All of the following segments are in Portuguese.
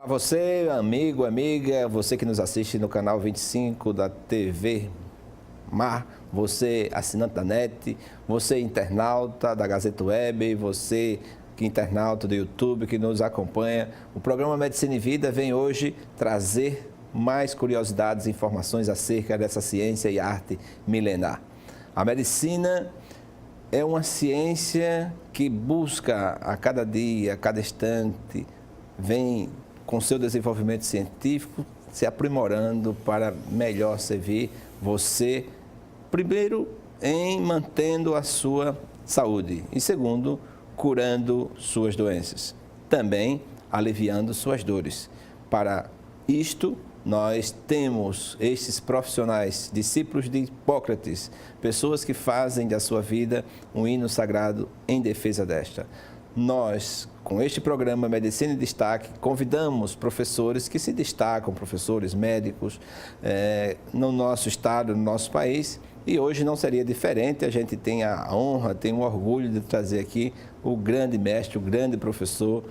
Você, amigo, amiga, você que nos assiste no canal 25 da TV Mar, você assinante da NET, você internauta da Gazeta Web, você que internauta do YouTube que nos acompanha. O programa Medicina e Vida vem hoje trazer mais curiosidades e informações acerca dessa ciência e arte milenar. A medicina é uma ciência que busca a cada dia, a cada instante, vem com seu desenvolvimento científico se aprimorando para melhor servir você, primeiro, em mantendo a sua saúde e, segundo, curando suas doenças, também aliviando suas dores. Para isto, nós temos estes profissionais, discípulos de Hipócrates, pessoas que fazem da sua vida um hino sagrado em defesa desta. Nós, com este programa Medicina em Destaque, convidamos professores que se destacam, professores médicos, no nosso estado, no nosso país. E hoje não seria diferente, a gente tem a honra, tem o orgulho de trazer aqui o grande mestre, o grande professor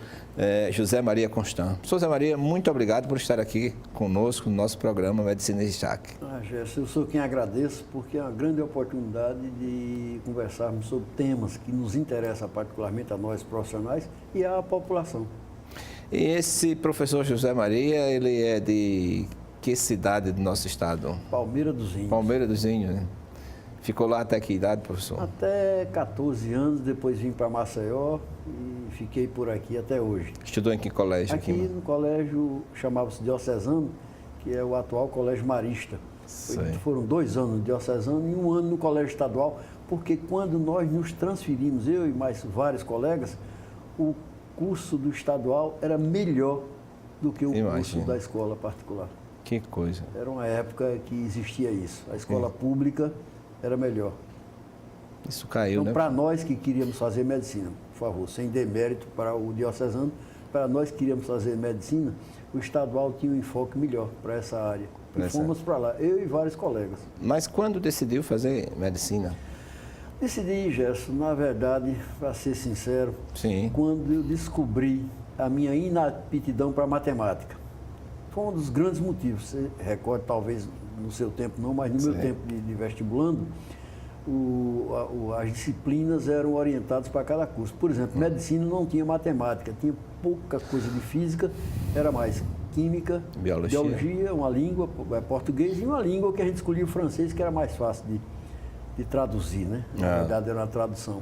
José Maria Constant. José Maria, muito obrigado por estar aqui conosco no nosso programa Medicina em Destaque. Gerson, eu sou quem agradeço, porque é uma grande oportunidade de conversarmos sobre temas que nos interessam particularmente a nós profissionais e à população. E esse professor José Maria, ele é de que cidade do nosso estado? Palmeira dos Índios. Palmeira dos Índios, né? Ficou lá até que idade, professor? Até 14 anos, depois vim para Maceió e fiquei por aqui até hoje. Estudou em que colégio? Aqui no colégio, chamava-se Diocesano, que é o atual Colégio Marista. Foram 2 anos no Diocesano e 1 ano no Colégio Estadual, porque quando nós nos transferimos, eu e mais vários colegas, o curso do estadual era melhor do que o curso da escola particular. Que coisa. Era uma época que existia isso. A escola pública era melhor. Isso caiu, então, né? Para nós que queríamos fazer medicina, por favor, sem demérito para o diocesano, para nós que queríamos fazer medicina, o estadual tinha um enfoque melhor para essa área. E fomos para lá, eu e vários colegas. Mas quando decidiu fazer medicina? Decidi, Gerson, na verdade, para ser sincero, Sim. Quando eu descobri a minha inaptidão para matemática. Foi um dos grandes motivos. Você recorda, talvez no seu tempo não, mas no meu tempo de vestibulando, as disciplinas eram orientadas para cada curso. Por exemplo, medicina não tinha matemática, tinha pouca coisa de física, era mais química, biologia, uma língua, português e uma língua que a gente escolhia o francês, que era mais fácil de traduzir, né? Na verdade era uma tradução.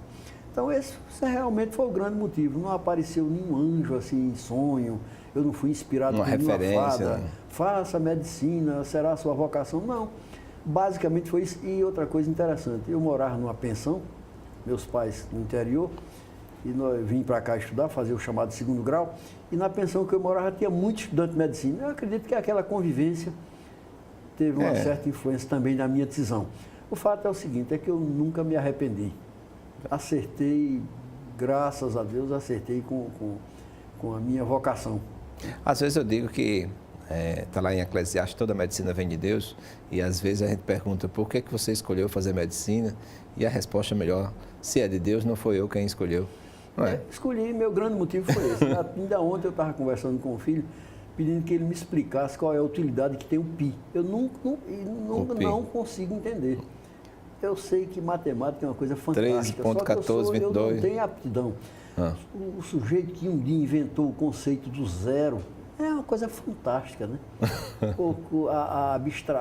Então esse realmente foi o grande motivo. Não apareceu nenhum anjo assim em sonho, eu não fui inspirado por nenhuma fada, faça medicina, será a sua vocação. Não, basicamente foi isso. E outra coisa interessante, eu morava numa pensão, meus pais no interior, e nós vim para cá estudar, fazer o chamado 2º grau, e na pensão que eu morava tinha muito estudante de medicina. Eu acredito que aquela convivência teve uma certa influência também na minha decisão. O fato é o seguinte, é que eu nunca me arrependi. Acertei, graças a Deus, acertei com a minha vocação. Às vezes eu digo que está lá em Eclesiastes, toda medicina vem de Deus, e às vezes a gente pergunta por que você escolheu fazer medicina, e a resposta é melhor, se é de Deus, não foi eu quem escolheu. Não é? Escolhi, meu grande motivo foi esse. Ainda ontem eu estava conversando com o filho, pedindo que ele me explicasse qual é a utilidade que tem o pi. Eu não consigo entender. Eu sei que matemática é uma coisa fantástica, 3.14, eu não tenho aptidão. O sujeito que um dia inventou o conceito do zero é uma coisa fantástica, né?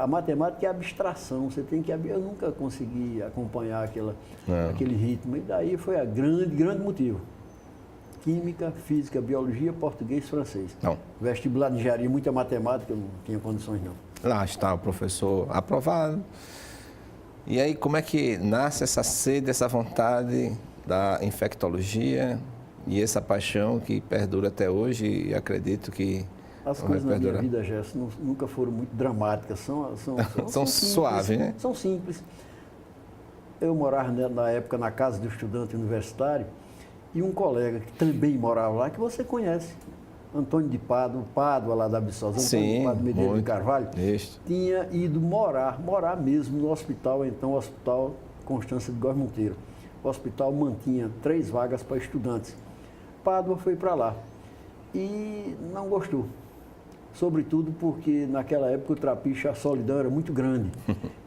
A matemática é abstração, você tem que... Eu nunca consegui acompanhar aquele ritmo, e daí foi a grande motivo. Química, física, biologia, português, francês. Não. Vestibular de engenharia, muita matemática, eu não tinha condições não. Lá está o professor aprovado. E aí, como é que nasce essa sede, essa vontade da infectologia e essa paixão que perdura até hoje e acredito que as coisas na minha vida, Gerson, nunca foram muito dramáticas, são suaves, né? São simples. Eu morava na época na casa do estudante universitário e um colega que também morava lá, que você conhece, Antônio de Pádua lá da Viçosa, Antônio de Pádua Medeiros de Carvalho, tinha ido morar mesmo no hospital, então o Hospital Constância de Góes Monteiro. O hospital mantinha 3 vagas para estudantes. Pádua foi para lá e não gostou. sobretudo porque naquela época o Trapiche, a solidão era muito grande.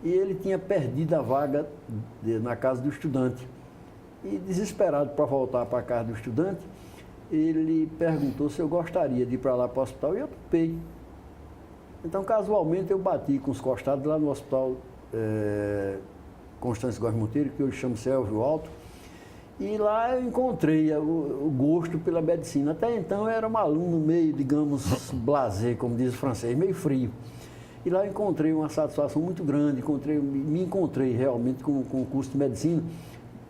E ele tinha perdido a vaga na casa do estudante. E desesperado para voltar para a casa do estudante, ele perguntou se eu gostaria de ir para lá para o hospital e eu topei. Então, casualmente, eu bati com os costados lá no hospital Constâncio Góes Monteiro, que hoje chama-se Elvio Alto, e lá eu encontrei o gosto pela medicina. Até então eu era um aluno meio, digamos, blasé, como diz o francês, meio frio. E lá eu encontrei uma satisfação muito grande, me encontrei realmente com o curso de medicina,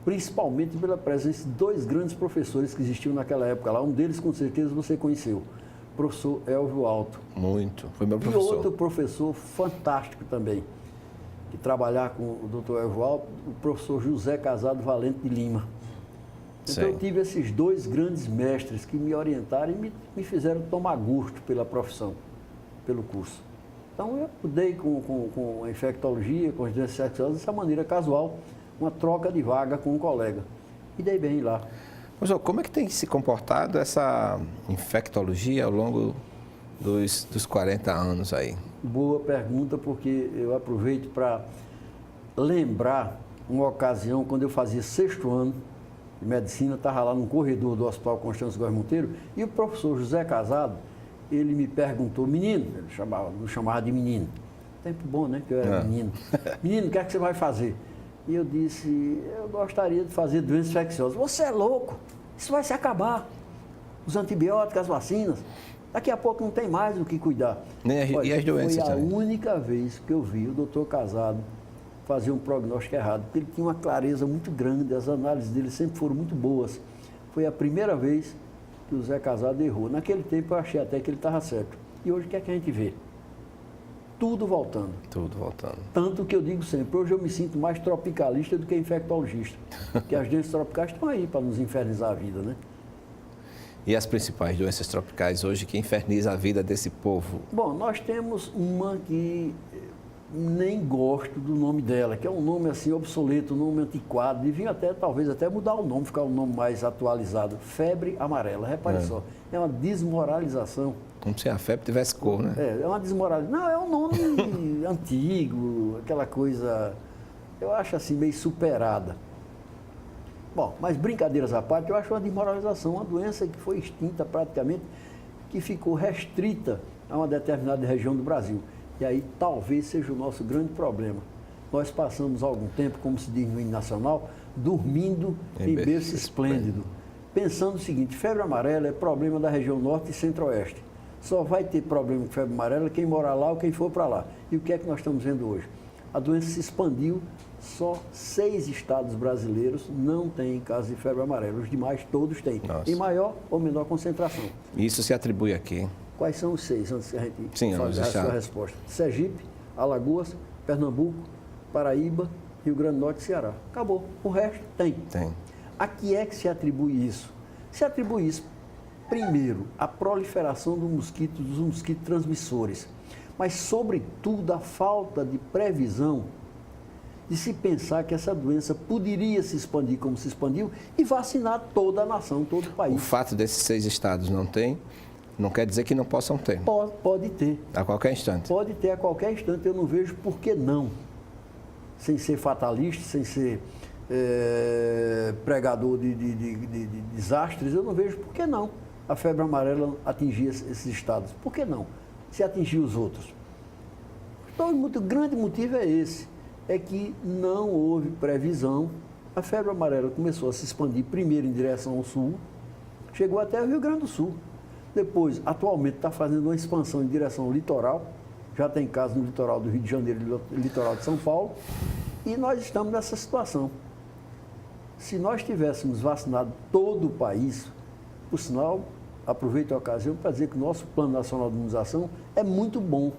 principalmente pela presença de 2 grandes professores que existiam naquela época lá. Um deles, com certeza, você conheceu, o professor Elvio Alto. Muito, foi meu professor. E outro professor fantástico também, que trabalhar com o doutor Elvio Alto, o professor José Casado Valente de Lima. Então eu tive esses 2 grandes mestres que me orientaram e me fizeram tomar gosto pela profissão, pelo curso. Então eu estudei com a infectologia, com as doenças sexuais, dessa maneira casual, uma troca de vaga com um colega. E dei bem lá. Professor, como é que tem se comportado essa infectologia ao longo dos 40 anos aí? Boa pergunta, porque eu aproveito para lembrar uma ocasião quando eu fazia 6º ano de medicina, estava lá no corredor do Hospital Constâncio Góes Monteiro, e o professor José Casado, ele me perguntou, menino, ele me chamava de menino, tempo bom, né, que eu era menino. Menino, o que é que você vai fazer? E eu disse, eu gostaria de fazer doenças infecciosas. Você é louco, isso vai se acabar. Os antibióticos, as vacinas, daqui a pouco não tem mais o que cuidar. E as doenças foi a também? única vez que eu vi o doutor Casado fazer um prognóstico errado, porque ele tinha uma clareza muito grande, as análises dele sempre foram muito boas. Foi a primeira vez que o Zé Casado errou. Naquele tempo eu achei até que ele estava certo. E hoje o que é que a gente vê? Tudo voltando. Tudo voltando. Tanto que eu digo sempre, hoje eu me sinto mais tropicalista do que infectologista. Porque as doenças tropicais estão aí para nos infernizar a vida, né? E as principais doenças tropicais hoje que infernizam a vida desse povo? Bom, nós temos uma que nem gosto do nome dela, que é um nome assim obsoleto, um nome antiquado, devia talvez até mudar o nome, ficar um nome mais atualizado. Febre amarela, repare só, é uma desmoralização. Como se a febre tivesse cor, né? É uma desmoralização. Não, é um nome antigo, aquela coisa, eu acho assim, meio superada. Bom, mas brincadeiras à parte, eu acho uma desmoralização, uma doença que foi extinta praticamente, que ficou restrita a uma determinada região do Brasil. E aí talvez seja o nosso grande problema. Nós passamos algum tempo, como se diz no hino nacional, dormindo em berço esplêndido. Pensando o seguinte, febre amarela é problema da região norte e centro-oeste. Só vai ter problema com febre amarela quem morar lá ou quem for para lá. E o que é que nós estamos vendo hoje? A doença se expandiu, só 6 estados brasileiros não têm casos de febre amarela. Os demais todos têm, em maior ou menor concentração. Isso se atribui a quê? Quais são os 6, antes que a gente faça a sua resposta? Sergipe, Alagoas, Pernambuco, Paraíba, Rio Grande do Norte e Ceará. Acabou. O resto tem. Tem. A que é que se atribui isso? Se atribui isso, primeiro, à proliferação dos mosquitos transmissores, mas, sobretudo, a falta de previsão de se pensar que essa doença poderia se expandir como se expandiu e vacinar toda a nação, todo o país. O fato desses 6 estados não ter, não quer dizer que não possam ter. Pode ter. A qualquer instante. Pode ter a qualquer instante, eu não vejo por que não. Sem ser fatalista, sem ser pregador de desastres, eu não vejo por que não a febre amarela atingir esses estados. Por que não? Se atingir os outros. Então, o grande motivo é esse, é que não houve previsão. A febre amarela começou a se expandir primeiro em direção ao sul, chegou até o Rio Grande do Sul. Depois, atualmente, está fazendo uma expansão em direção ao litoral, já tem casos no litoral do Rio de Janeiro e litoral de São Paulo, e nós estamos nessa situação. Se nós tivéssemos vacinado todo o país, por sinal, aproveito a ocasião para dizer que o nosso Plano Nacional de Imunização é muito bom.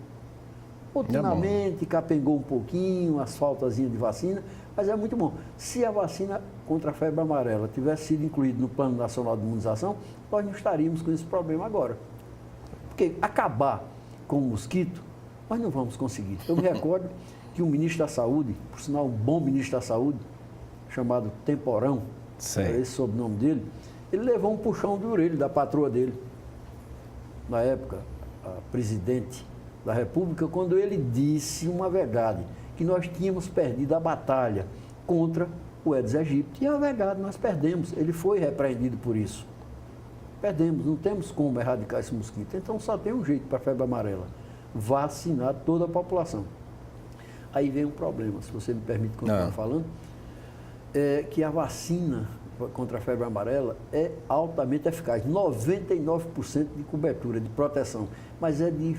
Ultimamente, capengou um pouquinho, as faltazinhas de vacina, mas é muito bom. Se a vacina contra a febre amarela tivesse sido incluída no Plano Nacional de Imunização, nós não estaríamos com esse problema agora. Porque acabar com o mosquito, nós não vamos conseguir. Eu me recordo que o ministro da Saúde, por sinal um bom ministro da Saúde, chamado Temporão, era esse o sobrenome dele, ele levou um puxão de orelha da patroa dele, na época, presidente da República quando ele disse uma verdade, que nós tínhamos perdido a batalha contra o Aedes aegypti. E é verdade, nós perdemos. Ele foi repreendido por isso. Perdemos, não temos como erradicar esse mosquito. Então só tem um jeito para a febre amarela: vacinar toda a população. Aí vem um problema, se você me permite continuar falando, é que a vacina contra a febre amarela é altamente eficaz, 99% de cobertura, de proteção, mas é de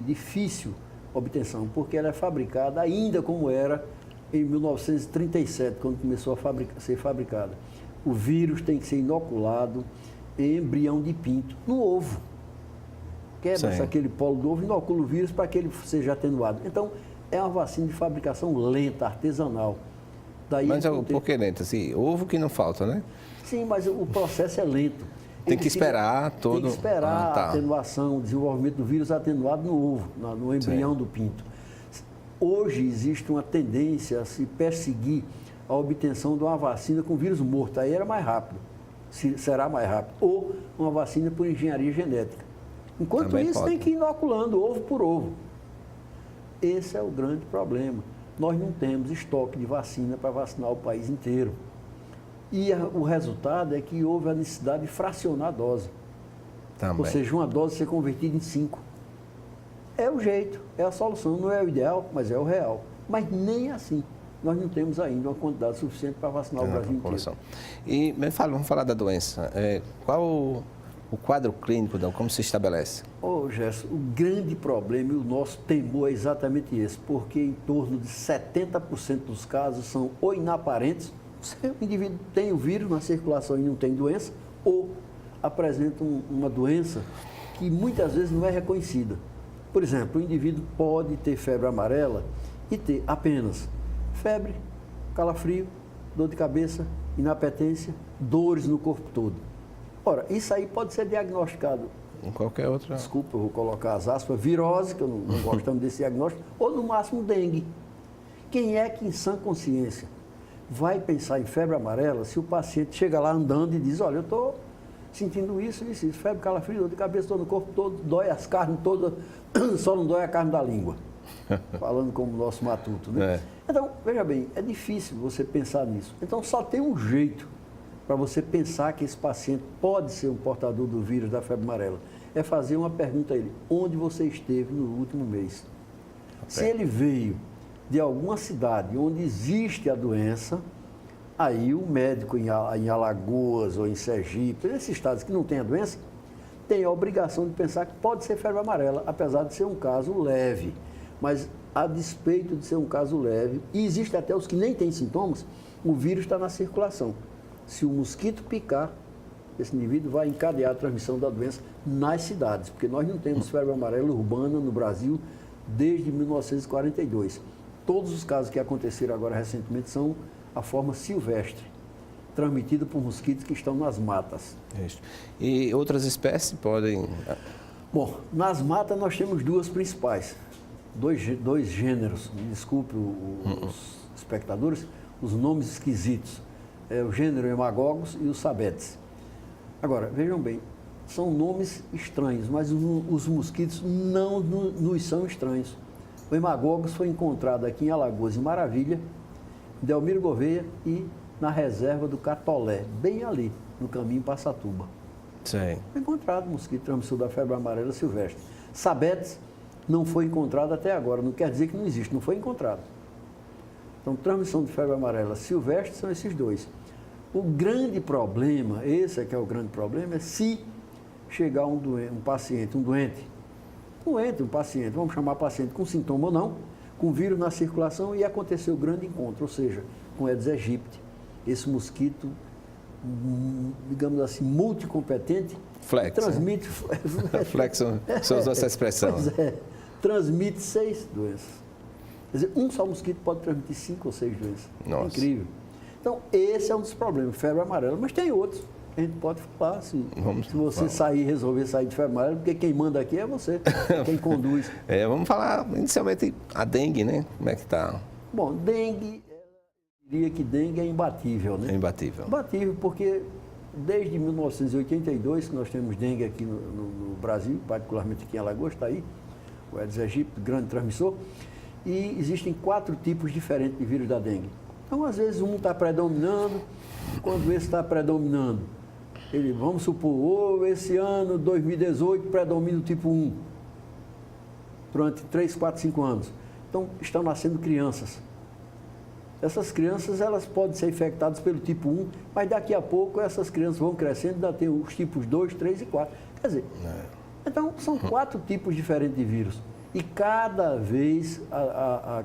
difícil obtenção, porque ela é fabricada ainda como era em 1937, quando começou a ser fabricada. O vírus tem que ser inoculado em embrião de pinto, no ovo. Quebra-se aquele polo do ovo, inocula o vírus para que ele seja atenuado. Então, é uma vacina de fabricação lenta, artesanal. Daí mas por que lenta? Assim, ovo que não falta, né? Sim, mas o processo é lento. Tem que esperar todo... Tem que esperar a atenuação, o desenvolvimento do vírus atenuado no ovo, no embrião do pinto. Hoje existe uma tendência a se perseguir a obtenção de uma vacina com vírus morto. Aí era mais rápido, será mais rápido. Ou uma vacina por engenharia genética. Enquanto também isso, tem que ir inoculando ovo por ovo. Esse é o grande problema. Nós não temos estoque de vacina para vacinar o país inteiro. E o resultado é que houve a necessidade de fracionar a dose. Também. Ou seja, uma dose ser convertida em 5. É o jeito, é a solução. Não é o ideal, mas é o real. Mas nem assim. Nós não temos ainda uma quantidade suficiente para vacinar o Brasil inteiro. E vamos falar da doença. Qual o quadro clínico, como se estabelece? Gerson, o grande problema e o nosso temor é exatamente esse, porque em torno de 70% dos casos são ou inaparentes, o indivíduo tem o vírus na circulação e não tem doença, ou apresenta uma doença que muitas vezes não é reconhecida. Por exemplo, o indivíduo pode ter febre amarela e ter apenas febre, calafrio, dor de cabeça, inapetência, dores no corpo todo. Ora, isso aí pode ser diagnosticado em qualquer outra... Desculpa, eu vou colocar as aspas, virose, que eu não gostamos desse diagnóstico, ou no máximo dengue. Quem é que em sã consciência vai pensar em febre amarela se o paciente chega lá andando e diz, olha, eu estou sentindo isso, febre, calafrio, dor de cabeça, dor no corpo todo, dói as carnes todas, só não dói a carne da língua. Falando como o nosso matuto, né? Então, veja bem, é difícil você pensar nisso. Então, só tem um jeito para você pensar que esse paciente pode ser um portador do vírus da febre amarela. É fazer uma pergunta a ele: onde você esteve no último mês? Se ele veio de alguma cidade onde existe a doença, aí o médico em Alagoas ou em Sergipe, nesses estados que não tem a doença, tem a obrigação de pensar que pode ser febre amarela, apesar de ser um caso leve. Mas, a despeito de ser um caso leve, e existe até os que nem têm sintomas, o vírus está na circulação. Se o mosquito picar, esse indivíduo vai encadear a transmissão da doença nas cidades, porque nós não temos febre amarela urbana no Brasil desde 1942. Todos os casos que aconteceram agora recentemente são a forma silvestre, transmitida por mosquitos que estão nas matas. Isso. E outras espécies podem... Bom, nas matas nós temos duas principais, dois gêneros, me desculpe os espectadores, os nomes esquisitos. É o gênero Hemagogos e os Sabetes. Agora, vejam bem, são nomes estranhos, mas os mosquitos não nos são estranhos. O Hemagogos foi encontrado aqui em Alagoas, em Maravilha, Delmiro Gouveia e na reserva do Catolé, bem ali, no caminho para Satuba. Sim. Foi encontrado mosquito transmissor da febre amarela silvestre. Sabetes não foi encontrado até agora, não quer dizer que não existe, não foi encontrado. Então, transmissão de febre amarela silvestre são esses dois. O grande problema, esse é que é o grande problema, é se chegar um paciente, um paciente, vamos chamar paciente com sintoma ou não, com vírus na circulação e acontecer o grande encontro, ou seja, com Aedes aegypti, esse mosquito, digamos assim, multicompetente, transmite... Flex, você usou essa expressão. Pois é, transmite 6 doenças. Quer dizer, um só mosquito pode transmitir 5 ou 6 doenças. Nossa. É incrível. Então, esse é um dos problemas, febre amarela. Mas tem outros. A gente pode falar, se você resolver sair de febre amarela, porque quem manda aqui é você, quem conduz. Vamos falar inicialmente a dengue, né? Como é que está? Bom, dengue, eu diria que dengue é imbatível, né? É imbatível. Imbatível, porque desde 1982, que nós temos dengue aqui no Brasil, particularmente aqui em Alagoas, está aí, o Aedes aegypti, grande transmissor, e existem 4 tipos diferentes de vírus da dengue. Então, às vezes, um está predominando, quando esse está predominando, vamos supor, esse ano, 2018, predomina o tipo 1, durante 3, 4, 5 anos. Então, estão nascendo crianças. Essas crianças, elas podem ser infectadas pelo tipo 1, mas daqui a pouco essas crianças vão crescendo, ainda tem os tipos 2, 3 e 4. Quer dizer, então são 4 tipos diferentes de vírus. E cada vez,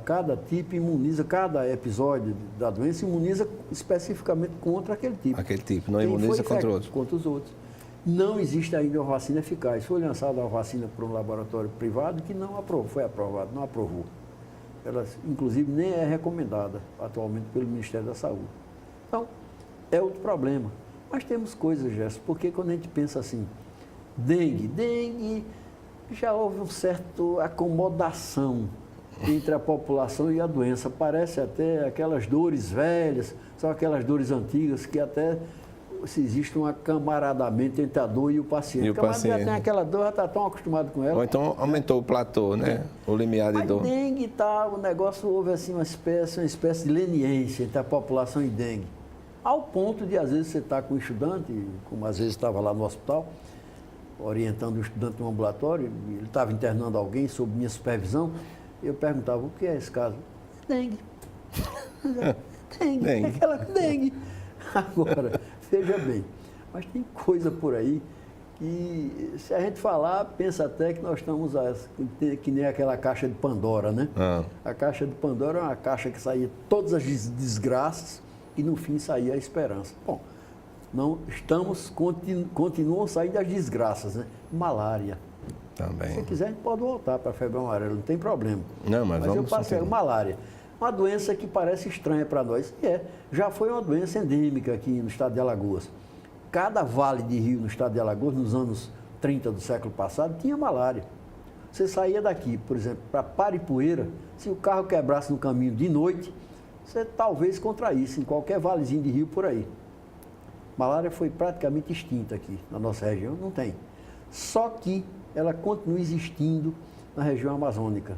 cada tipo imuniza, cada episódio da doença imuniza especificamente contra aquele tipo. Aquele tipo, não imuniza contra outros. Contra os outros. Não existe ainda uma vacina eficaz. Foi lançada uma vacina por um laboratório privado que não aprovou, foi aprovado, não aprovou. Ela, inclusive, nem é recomendada atualmente pelo Ministério da Saúde. Então, é outro problema. Mas temos coisas, Gerson, porque quando a gente pensa assim, dengue, já houve uma certa acomodação entre a população e a doença. Parece até aquelas dores velhas, são aquelas dores antigas que até se existe um acamaradamento entre a dor e o paciente. O paciente já tem aquela dor, já está tão acostumado com ela. Ou então aumentou o platô, né? O limiar de dor. A dengue o negócio houve assim uma espécie de leniência entre a população e dengue. Ao ponto de, às vezes, você está com um estudante, como às vezes estava lá no hospital, orientando o estudante no ambulatório, ele estava internando alguém sob minha supervisão, eu perguntava, o que é esse caso? Dengue. Dengue. É aquela dengue. Agora, veja bem, mas tem coisa por aí que, se a gente falar, pensa até que nós estamos que nem aquela caixa de Pandora, né? A caixa de Pandora é uma caixa que saía todas as desgraças e no fim saía a esperança. Bom, não estamos, continuam saindo as desgraças, né? Malária. Também. Se quiser, a gente pode voltar para a febre amarela, não tem problema. Não, mas vamos eu passei malária. Uma doença que parece estranha para nós. E já foi uma doença endêmica aqui no estado de Alagoas. Cada vale de rio no estado de Alagoas, nos anos 30 do século passado, tinha malária. Você saía daqui, por exemplo, para Paripoeira, se o carro quebrasse no caminho de noite, você talvez contraísse em qualquer valezinho de rio por aí. Malária foi praticamente extinta aqui na nossa região, não tem. Só que ela continua existindo na região amazônica.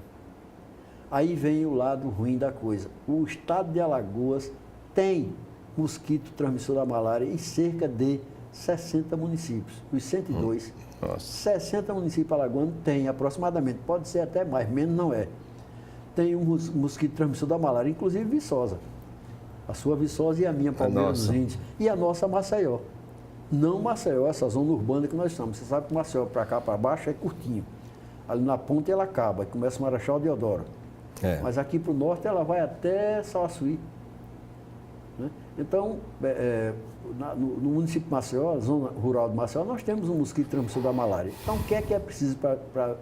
Aí vem o lado ruim da coisa. O estado de Alagoas tem mosquito transmissor da malária em cerca de 60 municípios, os 102. 60 municípios alagoanos tem aproximadamente, pode ser até mais, menos não é. Tem um mosquito transmissor da malária, inclusive Viçosa. A sua Viçosa e a minha Palmeira dos Índios. E a nossa Maceió. Não Maceió, essa zona urbana que nós estamos. Você sabe que Maceió para cá, para baixo, é curtinho. Ali na ponta ela acaba, começa Marechal Deodoro. Mas aqui para o norte ela vai até Salasuí. Né? Então, no município de Maceió, zona rural de Maceió, nós temos um mosquito transmissor da malária. Então, o que é preciso para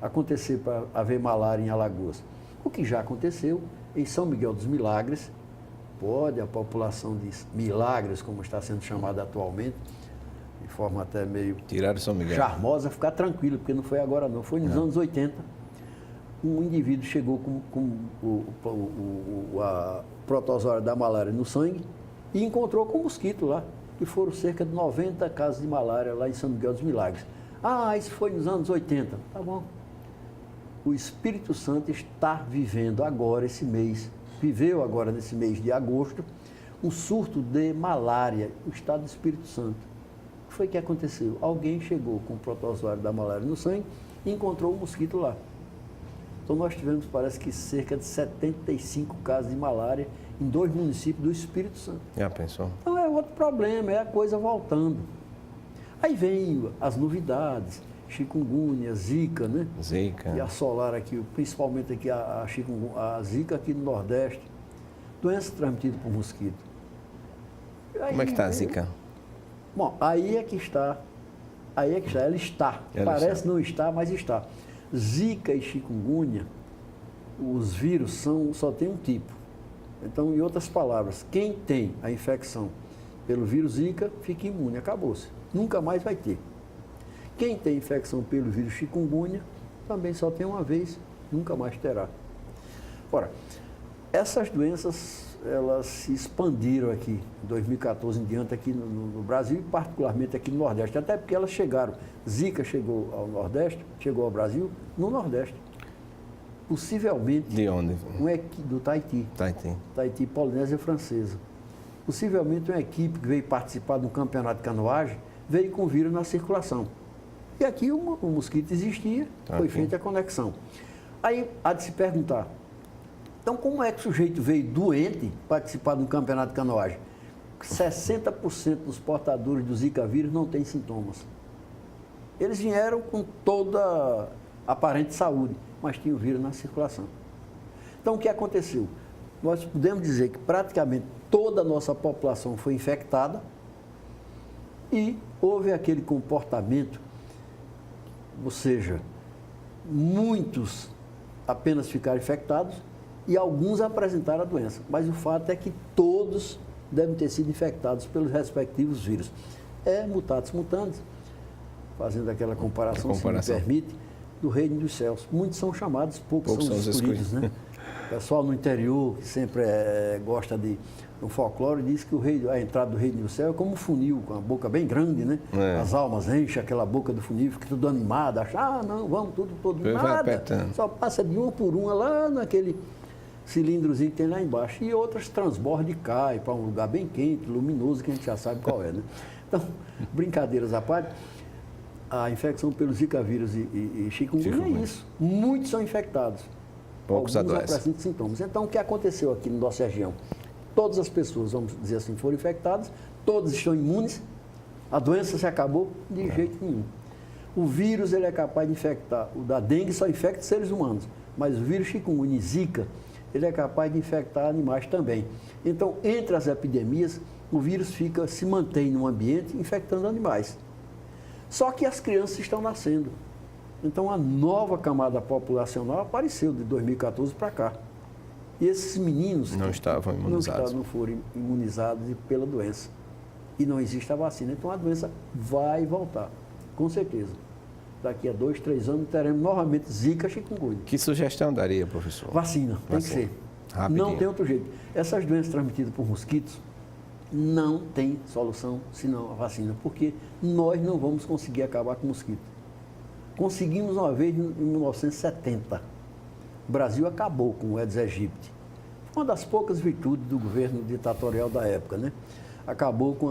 acontecer, para haver malária em Alagoas? O que já aconteceu em São Miguel dos Milagres, pode a população de Milagres, como está sendo chamada atualmente, de forma até meio charmosa, ficar tranquilo, porque não foi agora não, foi nos anos 80. Um indivíduo chegou com a protozoário da malária no sangue e encontrou com um mosquito lá, que foram cerca de 90 casos de malária lá em São Miguel dos Milagres. Isso foi nos anos 80. Tá bom. O Espírito Santo está vivendo agora esse mês, viveu agora nesse mês de agosto, um surto de malária no estado do Espírito Santo. O que foi que aconteceu? Alguém chegou com o protozoário da malária no sangue e encontrou um mosquito lá. Então, nós tivemos, parece que, cerca de 75 casos de malária em 2 municípios do Espírito Santo. Já pensou? Então, é outro problema, é a coisa voltando. Aí vem as novidades, chikungunya, zika, né? Zika. E assolar aqui, principalmente aqui a zika aqui no Nordeste. Doença transmitida por mosquito. Como é que está a zika? Bom, aí é que está. Ela está. Parece não estar, mas está. Zika e chikungunya, os vírus só tem um tipo. Então, em outras palavras, quem tem a infecção pelo vírus Zika, fica imune, acabou-se. Nunca mais vai ter. Quem tem infecção pelo vírus chikungunya, também só tem uma vez, nunca mais terá. Ora, essas doenças elas se expandiram aqui, em 2014 em diante, aqui no Brasil, e particularmente aqui no Nordeste, até porque elas chegaram. Zika chegou ao Nordeste, chegou ao Brasil, no Nordeste. Possivelmente... De onde? Do Tahiti. Tahiti, Polinésia Francesa. Possivelmente uma equipe que veio participar de um campeonato de canoagem, veio com vírus na circulação. E aqui o mosquito existia, foi feita a conexão. Aí há de se perguntar, então como é que o sujeito veio doente participar de um campeonato de canoagem? 60% dos portadores do Zika vírus não têm sintomas. Eles vieram com toda aparente saúde, mas tinham vírus na circulação. Então o que aconteceu? Nós podemos dizer que praticamente toda a nossa população foi infectada e houve aquele comportamento, ou seja, muitos apenas ficaram infectados e alguns apresentaram a doença. Mas o fato é que todos devem ter sido infectados pelos respectivos vírus. É mutatis mutandis, fazendo aquela comparação, se me permite, do reino dos céus. Muitos são chamados, poucos são os escolhidos, né? O pessoal no interior, que sempre gosta de... No folclore, diz que a entrada do reino do céu é como um funil, com a boca bem grande, né? As almas enchem aquela boca do funil, fica tudo animado, acha, não, vamos todo nada. Só passa de uma por uma lá naquele cilindrozinho que tem lá embaixo. E outras transbordam e caem para um lugar bem quente, luminoso, que a gente já sabe qual é, né? Então, brincadeiras à parte, a infecção pelo Zika vírus e chikungunya é isso. Muitos são infectados. Poucos adoecem. Sintomas. Então, o que aconteceu aqui na nossa região? Todas as pessoas, vamos dizer assim, foram infectadas, todas estão imunes, a doença se acabou de jeito nenhum. O vírus ele é capaz de infectar, o da dengue só infecta seres humanos, mas o vírus chikungunya e Zika, ele é capaz de infectar animais também. Então, entre as epidemias, o vírus se mantém no ambiente infectando animais. Só que as crianças estão nascendo. Então, a nova camada populacional apareceu de 2014 para cá. E esses meninos não estavam imunizados. Não foram imunizados pela doença. E não existe a vacina. Então, a doença vai voltar, com certeza. Daqui a 2, 3 anos, teremos novamente Zika, chikungunya. Que sugestão daria, professor? Vacina, tem que ser. Rapidinho. Não tem outro jeito. Essas doenças transmitidas por mosquitos não tem solução senão a vacina, porque nós não vamos conseguir acabar com o mosquito. Conseguimos uma vez em 1970. O Brasil acabou com o Aedes aegypti. Foi uma das poucas virtudes do governo ditatorial da época, né? Acabou com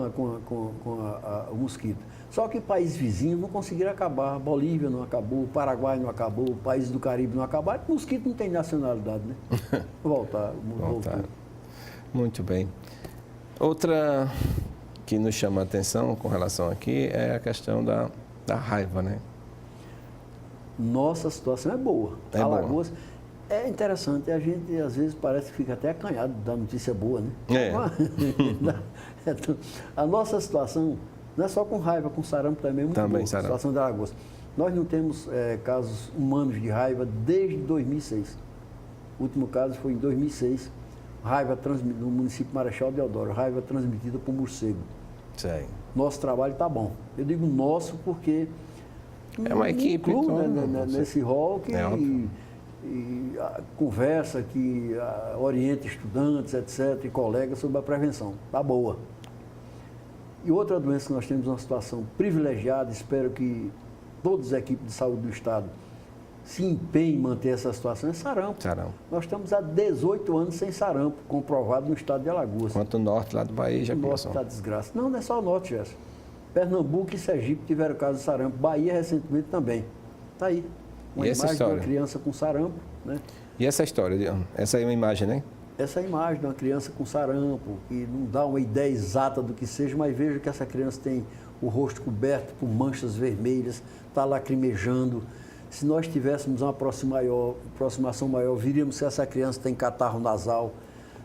o mosquito. Só que países vizinhos não conseguiram acabar. A Bolívia não acabou, o Paraguai não acabou, países do Caribe não acabaram. O mosquito não tem nacionalidade, né? Voltar. Muito bem. Outra que nos chama a atenção com relação aqui é a questão da raiva, né? Nossa situação é boa. Alagoas é interessante, a gente às vezes parece que fica até acanhado da notícia boa, né? A nossa situação não é só com raiva, com sarampo também é muito boa. A situação de Alagoas. Nós não temos casos humanos de raiva desde 2006. O último caso foi em 2006, raiva no município Marechal Deodoro, raiva transmitida por morcego. Sei. Nosso trabalho está bom. Eu digo nosso porque é uma equipe nesse rol que conversa, que orienta estudantes, etc., e colegas sobre a prevenção. Está boa. E outra doença que nós temos uma situação privilegiada, espero que todas as equipes de saúde do Estado se empenhem em manter essa situação, é sarampo. Nós estamos há 18 anos sem sarampo, comprovado no estado de Alagoas. Quanto o norte lá do Bahia já começou. O norte está desgraça. Não é só o norte, Gerson. Pernambuco e Sergipe tiveram caso de sarampo. Bahia recentemente também. Está aí. Uma imagem de uma criança com sarampo. Né? E essa história? Essa aí é uma imagem, né? Essa imagem de uma criança com sarampo, que não dá uma ideia exata do que seja, mas veja que essa criança tem o rosto coberto por manchas vermelhas, está lacrimejando. Se nós tivéssemos uma aproximação maior, viríamos se essa criança tem catarro nasal.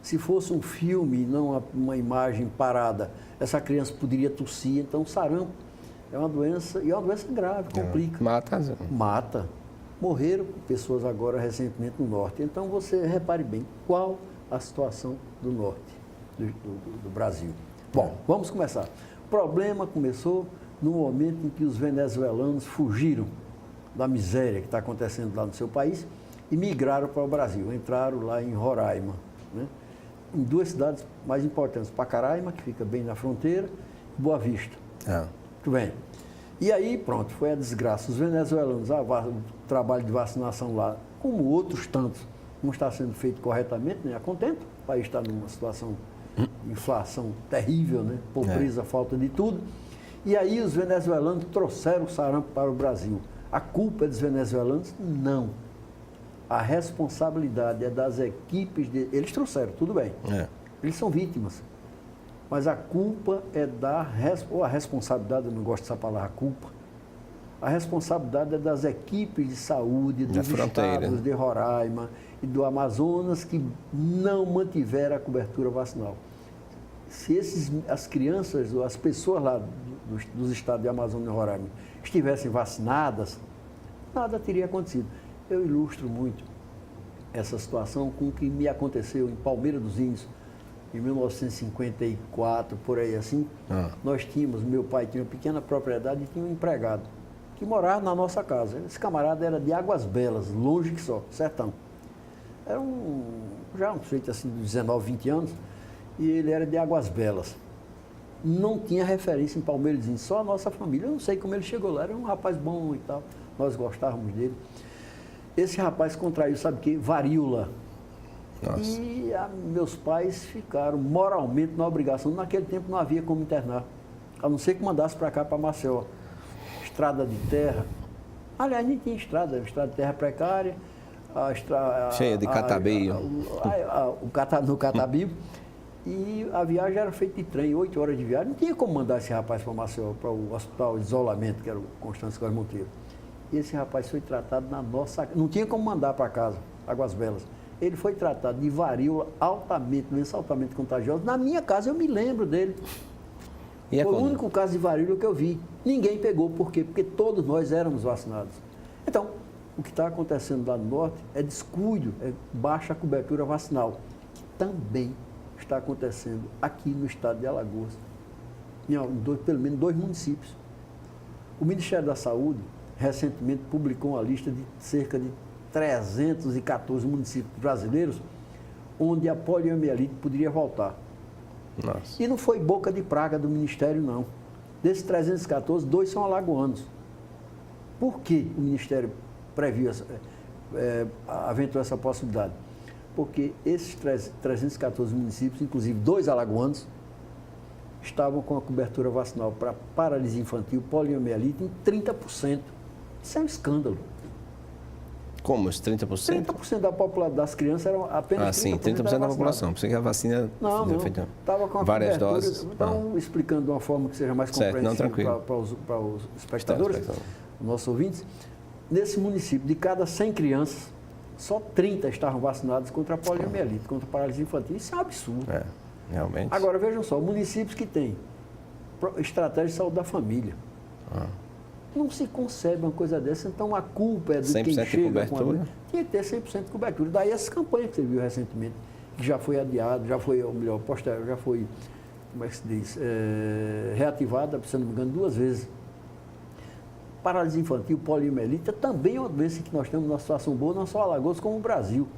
Se fosse um filme, não uma imagem parada, essa criança poderia tossir. Então, sarampo é uma doença, e é uma doença grave, complica. Mata. Morreram pessoas agora recentemente no norte. Então, você repare bem qual a situação do norte do Brasil. Bom, vamos começar. O problema começou no momento em que os venezuelanos fugiram da miséria que está acontecendo lá no seu país e migraram para o Brasil, entraram lá em Roraima, né? em duas cidades mais importantes, Pacaraima, que fica bem na fronteira, e Boa Vista. Muito bem. E aí, pronto, foi a desgraça. Os venezuelanos, o trabalho de vacinação lá, como outros tantos, não está sendo feito corretamente, nem a contento. O país está numa situação de inflação terrível, né? Pobreza, falta de tudo. E aí os venezuelanos trouxeram o sarampo para o Brasil. A culpa é dos venezuelanos? Não. A responsabilidade é das equipes de... Eles trouxeram, tudo bem. Eles são vítimas. Mas a culpa é ou a responsabilidade, eu não gosto dessa palavra, culpa. A responsabilidade é das equipes de saúde dos estados de Roraima e do Amazonas que não mantiveram a cobertura vacinal. Se as crianças ou as pessoas lá dos estados de Amazonas e Roraima estivessem vacinadas, nada teria acontecido. Eu ilustro muito essa situação com o que me aconteceu em Palmeira dos Índios, em 1954, por aí assim. Nós tínhamos, meu pai tinha uma pequena propriedade e tinha um empregado que morava na nossa casa. Esse camarada era de Águas Belas, longe que só, sertão. Era já um sujeito assim de 19, 20 anos, e ele era de Águas Belas. Não tinha referência em Palmeira dos Índios, só a nossa família. Eu não sei como ele chegou lá, era um rapaz bom e tal, nós gostávamos dele. Esse rapaz contraiu, sabe o quê? Varíola. Nossa. E meus pais ficaram moralmente na obrigação. Naquele tempo não havia como internar, a não ser que mandasse para cá, para Maceió. Estrada de terra. Aliás, nem tinha estrada de terra precária. Cheia de catabio. No catabio. E a viagem era feita de trem, 8 horas de viagem. Não tinha como mandar esse rapaz para Maceió, para o hospital de isolamento, que era o Constâncio Góes Monteiro. E esse rapaz foi tratado na nossa... Não tinha como mandar para casa, Águas Belas. Ele foi tratado de varíola doença altamente contagiosa. Na minha casa, eu me lembro dele. Foi o único caso de varíola que eu vi. Ninguém pegou. Por quê? Porque todos nós éramos vacinados. Então, o que está acontecendo lá no norte é descuido, é baixa cobertura vacinal, que também está acontecendo aqui no estado de Alagoas, pelo menos 2 municípios. O Ministério da Saúde, recentemente, publicou uma lista de cerca de 314 municípios brasileiros onde a poliomielite poderia voltar. Nossa. E não foi boca de praga do Ministério, não. Desses 314, 2 são alagoanos. Por que o Ministério aventou essa possibilidade? Porque esses 314 municípios, inclusive 2 alagoanos, estavam com a cobertura vacinal para paralisia infantil, poliomielite em 30%. Isso é um escândalo. Como os 30%? 30% da população das crianças eram apenas 30% da população. Pensei que a vacina... Não. Estava com a várias cobertura, doses. Então, explicando de uma forma que seja mais compreensível para os espectadores, os nossos ouvintes. Nesse município, de cada 100 crianças, só 30 estavam vacinados contra a poliomielite, contra a paralisia infantil. Isso é um absurdo. Realmente. Agora, vejam só, municípios que têm estratégia de saúde da família. Não se concebe uma coisa dessa, então a culpa é de quem chega com a doença. Tinha que ter 100% de cobertura. Daí essa campanha que você viu recentemente, que já foi adiado, já foi, ou melhor, posterior, já foi, como é que se diz, reativada, se não me engano, 2 vezes. Paralisia infantil, poliomielite, também é uma doença que nós temos numa situação boa, não só Alagoas, como o Brasil.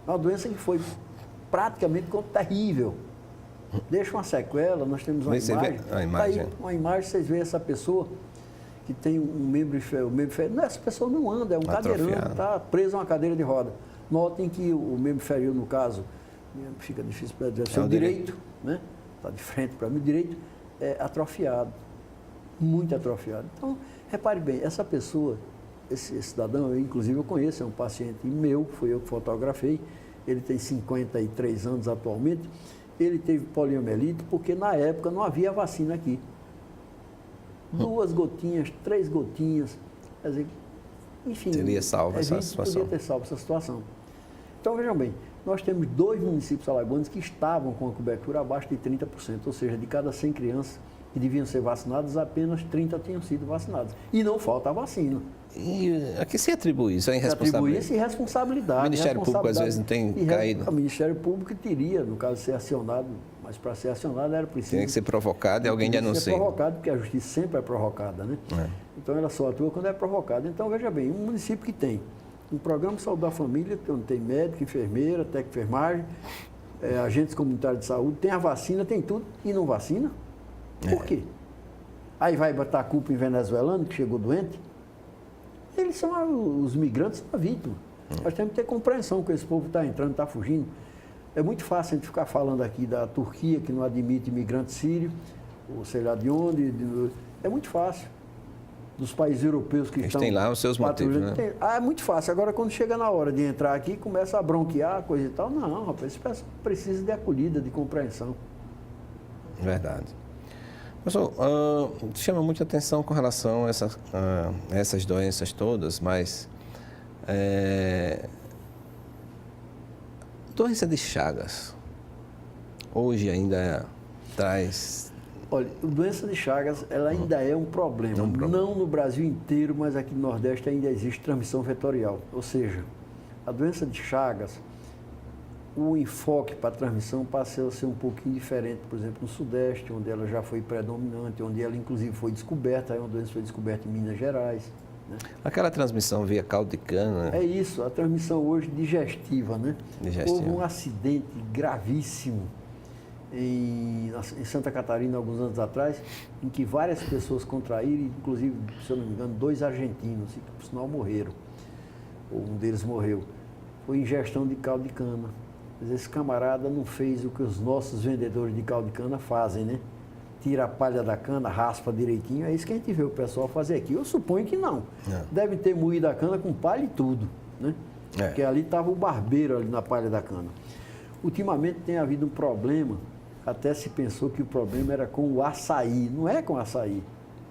É uma doença que foi praticamente terrível. Deixa uma sequela, nós temos uma imagem. Uma imagem, vocês veem essa pessoa que tem um membro inferior. Essa pessoa não anda, é um cadeirante, está preso a uma cadeira de roda. Notem que o membro inferior, no caso, fica difícil para dizer, o direito, né? Está de frente para mim, o direito é atrofiado, muito atrofiado. Então, repare bem, essa pessoa, esse cidadão, inclusive eu conheço, é um paciente meu, fui eu que fotografei, ele tem 53 anos atualmente, ele teve poliomielite porque na época não havia vacina aqui. 2 gotinhas, 3 gotinhas, quer dizer, enfim. Teria salvo essa situação. Poderia ter salvo essa situação. Então, vejam bem, nós temos 2 municípios alagoanos que estavam com a cobertura abaixo de 30%, ou seja, de cada 100 crianças que deviam ser vacinadas, apenas 30 tinham sido vacinadas. E não falta a vacina. E a que se atribui isso? É irresponsabilidade? Atribui isso irresponsabilidade. O Ministério Público às vezes não tem caído. O Ministério Público teria, no caso, ser acionado, mas para ser acionado era preciso... Tem que ser provocado e alguém denuncia. Tem que ser provocado, porque a justiça sempre é provocada, né? Então ela só atua quando é provocada. Então, veja bem, um município que tem um programa de saúde da família, onde tem médico, enfermeira, técnico de enfermagem, agentes comunitários de saúde, tem a vacina, tem tudo, e não vacina? Por quê? Aí vai botar a culpa em venezuelano que chegou doente? Eles são os migrantes, são a vítima. Nós temos que ter compreensão que esse povo está entrando, está fugindo. É muito fácil a gente ficar falando aqui da Turquia, que não admite imigrante sírio, ou sei lá de onde. É muito fácil. Dos países europeus que estão... Eles têm lá os seus motivos, né? É muito fácil. Agora, quando chega na hora de entrar aqui, começa a bronquear, coisa e tal. Não, rapaz, esse pessoal precisa de acolhida, de compreensão. Verdade. Professor, chama muita atenção com relação a essas doenças todas, mas... doença de Chagas, hoje ainda traz... Olha, a doença de Chagas, ela ainda é um problema. Não no Brasil inteiro, mas aqui no Nordeste ainda existe transmissão vetorial. Ou seja, a doença de Chagas, o enfoque para a transmissão passa a ser um pouquinho diferente, por exemplo, no Sudeste, onde ela já foi predominante, onde ela inclusive foi descoberta, aí uma doença foi descoberta em Minas Gerais. Né? Aquela transmissão via caldo de cana... É isso, a transmissão hoje digestiva, né? Digestiva. Houve um acidente gravíssimo em Santa Catarina, alguns anos atrás, em que várias pessoas contraíram, inclusive, se eu não me engano, 2 argentinos, que por sinal morreram, ou um deles morreu. Foi ingestão de caldo de cana. Mas esse camarada não fez o que os nossos vendedores de caldo de cana fazem, né? Tira a palha da cana, raspa direitinho, é isso que a gente vê o pessoal fazer aqui. Eu suponho que não. Deve ter moído a cana com palha e tudo, né? Porque ali estava o barbeiro ali na palha da cana. Ultimamente tem havido um problema, até se pensou que o problema era com o açaí. Não é com o açaí.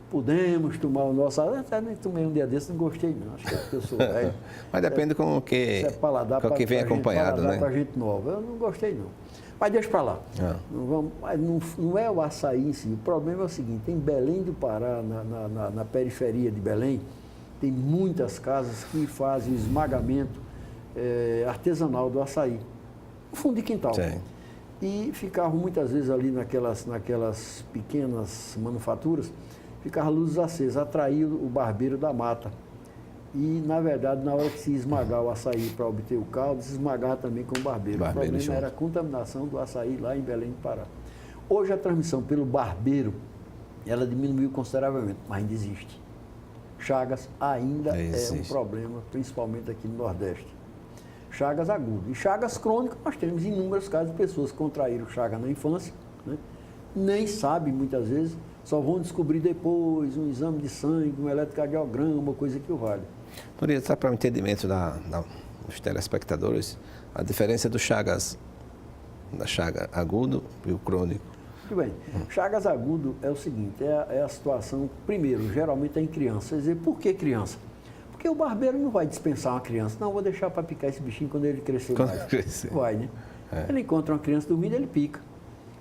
Podemos tomar o nosso açaí. Até nem tomei um dia desse, não gostei não. Acho que é porque eu sou velho. Mas depende com o que, paladar com o que vem acompanhado, né? Para gente nova. Eu não gostei não. Mas deixa para lá. Não é o açaí em si. O problema é o seguinte, em Belém do Pará, na periferia de Belém, tem muitas casas que fazem o esmagamento artesanal do açaí. No fundo de quintal. Sim. E ficavam muitas vezes ali naquelas pequenas manufaturas, ficavam luzes acesas, atraía o barbeiro da mata. E, na verdade, na hora que se esmagar o açaí para obter o caldo, se esmagava também com o barbeiro. O problema era a contaminação do açaí lá em Belém do Pará. Hoje a transmissão pelo barbeiro, ela diminuiu consideravelmente, mas ainda existe. Chagas ainda é um problema, principalmente aqui no Nordeste. Chagas agudo. E chagas crônicas, nós temos inúmeros casos de pessoas que contraíram chagas na infância, né? Nem sabem muitas vezes, só vão descobrir depois um exame de sangue, um eletrocardiograma, coisa que o vale. Poderia estar para o entendimento dos telespectadores a diferença da chaga agudo e o crônico. Muito bem. Chagas agudo é o seguinte, é a situação, primeiro, geralmente é em criança. Quer dizer, por que criança? Porque o barbeiro não vai dispensar uma criança. Não, vou deixar para picar esse bichinho quando ele crescer mais. Vai, né? Ele encontra uma criança dormindo, ele pica.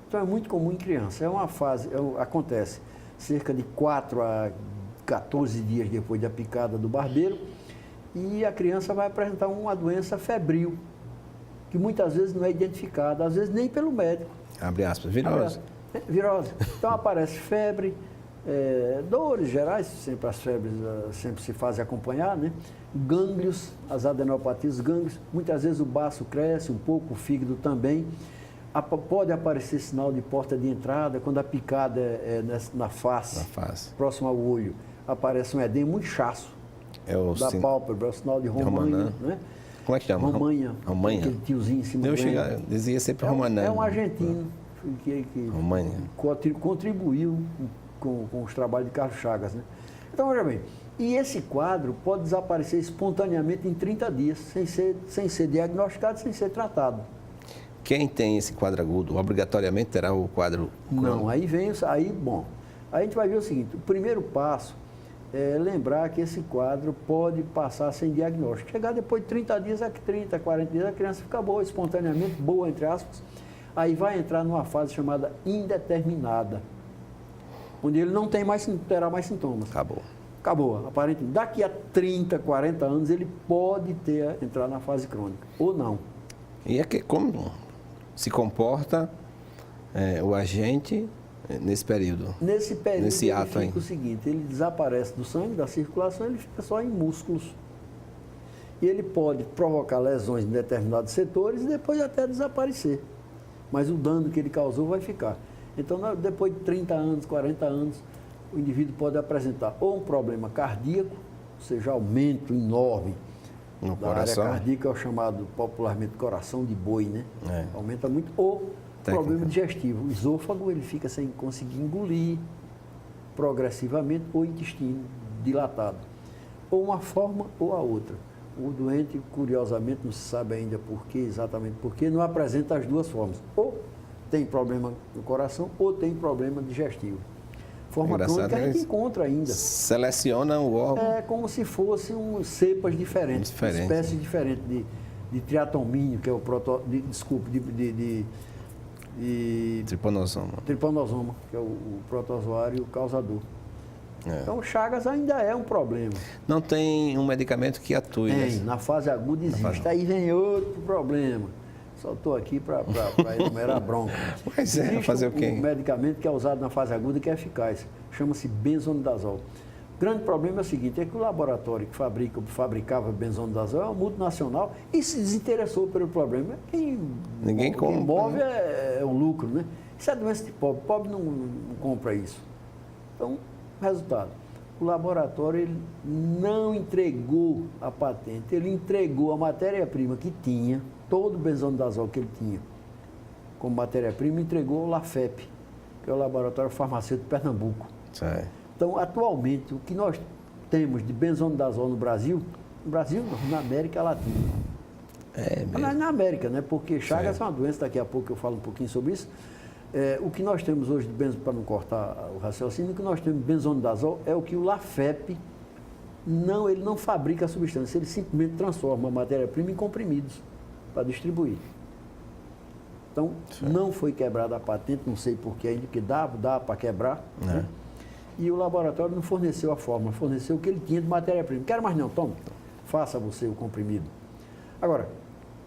Então é muito comum em criança. É uma fase, acontece cerca de 4 a 14 dias depois da picada do barbeiro e a criança vai apresentar uma doença febril, que muitas vezes não é identificada, às vezes nem pelo médico. Abre aspas, virose. Virose. Então aparece febre, dores gerais, sempre as febres sempre se fazem acompanhar, né? Gânglios, as adenopatias, gânglios, muitas vezes o baço cresce um pouco, o fígado também. Pode aparecer sinal de porta de entrada, quando a picada na face, próximo ao olho, aparece um edema, um inchaço da pálpebra, é o sinal de Romanã, né? Como é que chama? Romanha. Aquele tiozinho em cima do Eu dizia sempre Romanã. É um argentino que contribuiu com os trabalhos de Carlos Chagas, né? Então, veja bem, e esse quadro pode desaparecer espontaneamente em 30 dias, sem ser diagnosticado, sem ser tratado. Quem tem esse quadro agudo, obrigatoriamente terá o quadro crônico? Não, aí a gente vai ver o seguinte, o primeiro passo é lembrar que esse quadro pode passar sem diagnóstico. Chegar depois de 30 dias, 30, 40 dias, a criança fica boa, espontaneamente, boa, entre aspas, aí vai entrar numa fase chamada indeterminada, onde ele não terá mais sintomas. Acabou, aparentemente. Daqui a 30, 40 anos, ele pode entrar na fase crônica, ou não. E como se comporta o agente nesse período? Nesse período, nesse ato ele fica o seguinte, ele desaparece do sangue, da circulação, ele fica só em músculos. E ele pode provocar lesões em determinados setores e depois até desaparecer. mas o dano que ele causou vai ficar. Então, depois de 30 anos, 40 anos, o indivíduo pode apresentar ou um problema cardíaco, ou seja, aumento enorme No da coração. área cardíaca, é o chamado popularmente coração de boi, né? É. Aumenta muito. Ou Técnica. problema digestivo. O esôfago, ele fica sem conseguir engolir progressivamente, ou intestino dilatado. Ou uma forma ou a outra. O doente, curiosamente, não se sabe ainda por quê, exatamente por quê, não apresenta as duas formas. Ou tem problema no coração, ou tem problema digestivo. Forma crônica a gente encontra ainda. Seleciona o órgão. É como se fossem cepas diferentes, espécies diferentes de triatomínio, que é o Tripanosoma. tripanosoma, que é o protozoário causador. É. Então, Chagas ainda é um problema. Não tem um medicamento que atue. Tem, né? na fase aguda existe. Aí vem outro problema. Só estou aqui para enumerar a bronca. Mas é, Existe fazer o quê? um medicamento que é usado na fase aguda que é eficaz. Chama-se benzonidazol. O grande problema é o seguinte, é que o laboratório que fabricava benzonidazol é uma multinacional e se desinteressou pelo problema. Ninguém compra, quem move né? é o lucro, né? Isso é doença de pobre. Pobre não compra isso. Então, resultado. O laboratório ele não entregou a patente, ele entregou a matéria-prima que tinha, todo o benzonidazol que ele tinha como matéria-prima, entregou ao LAFEP, que é o Laboratório Farmacêutico de Pernambuco. Sei. Então, atualmente, o que nós temos de benzonidazol no Brasil não, na América Latina. É mesmo. Mas na América, né? Porque Chagas é uma doença, daqui a pouco eu falo um pouquinho sobre isso. O que nós temos hoje de benzonidazol, para não cortar o raciocínio, o que nós temos de benzonidazol é o que o LAFEP, ele não fabrica a substância, ele simplesmente transforma a matéria-prima em comprimidos para distribuir. Então, não foi quebrada a patente, não sei porquê ainda, porque dá para quebrar. Né? E o laboratório não forneceu a fórmula, forneceu o que ele tinha de matéria-prima. Quero mais não, toma, faça você o comprimido. Agora,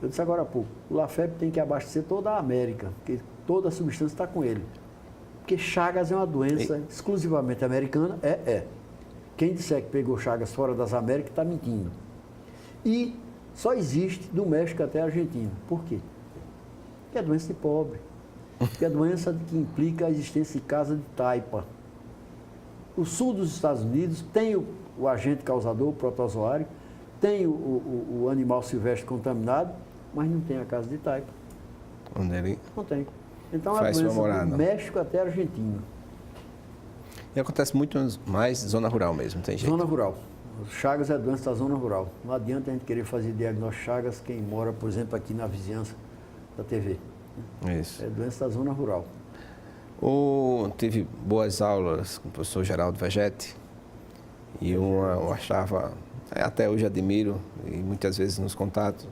eu disse agora há pouco, o LAFEP tem que abastecer toda a América, porque toda a substância está com ele. Porque Chagas é uma doença exclusivamente americana, Quem disser que pegou Chagas fora das Américas está mentindo. E só existe do México até a Argentina. Por quê? Porque é doença de pobre. Porque é doença que implica a existência de casa de taipa. O sul dos Estados Unidos tem o agente causador, o protozoário, tem o animal silvestre contaminado, mas não tem a casa de taipa. Onde ele Não tem. Então, faz é sua doença morada. do México até a Argentina. E acontece muito mais zona rural mesmo, tem jeito. Zona rural. Chagas é doença da zona rural. Não adianta a gente querer fazer diagnóstico de Chagas quem mora, por exemplo, aqui na vizinhança da TV. Isso. É doença da zona rural. Tive boas aulas com o professor Geraldo Vegetti e eu achava, até hoje admiro, e muitas vezes nos contatos,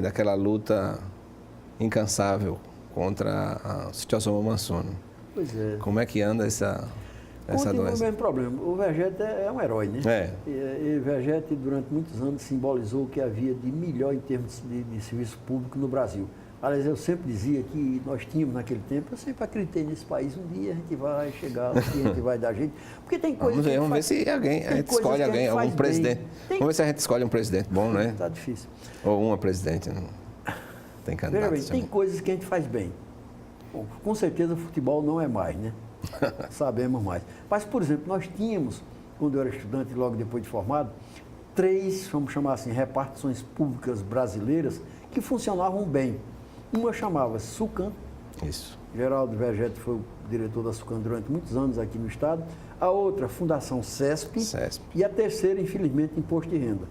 daquela luta incansável contra a Cystiosoma mansoni. Pois é. Como é que anda essa Continua doença? o mesmo problema. O Vegetti é um herói, né? E Vegetti, durante muitos anos, simbolizou o que havia de melhor em termos de serviço público no Brasil. Aliás, eu sempre dizia que nós tínhamos naquele tempo, eu sempre acreditei nesse país, um dia a gente vai chegar, um dia a gente vai dar jeito. Porque tem coisas Vamos ver se a gente escolhe alguém, algum presidente. Vamos ver se a gente escolhe um presidente bom, né? Está difícil. Ou uma presidente. Não tem candidato. Veja bem, tem coisas que a gente faz bem. Bom, com certeza o futebol não é mais, né? Sabemos mais. Mas, por exemplo, nós tínhamos, quando eu era estudante, logo depois de formado, 3, vamos chamar assim, repartições públicas brasileiras que funcionavam bem. Uma chamava-se SUCAM. Isso. Geraldo Vegetti foi o diretor da SUCAM durante muitos anos aqui no estado. A outra, Fundação CESP. E a terceira, infelizmente, Imposto de Renda.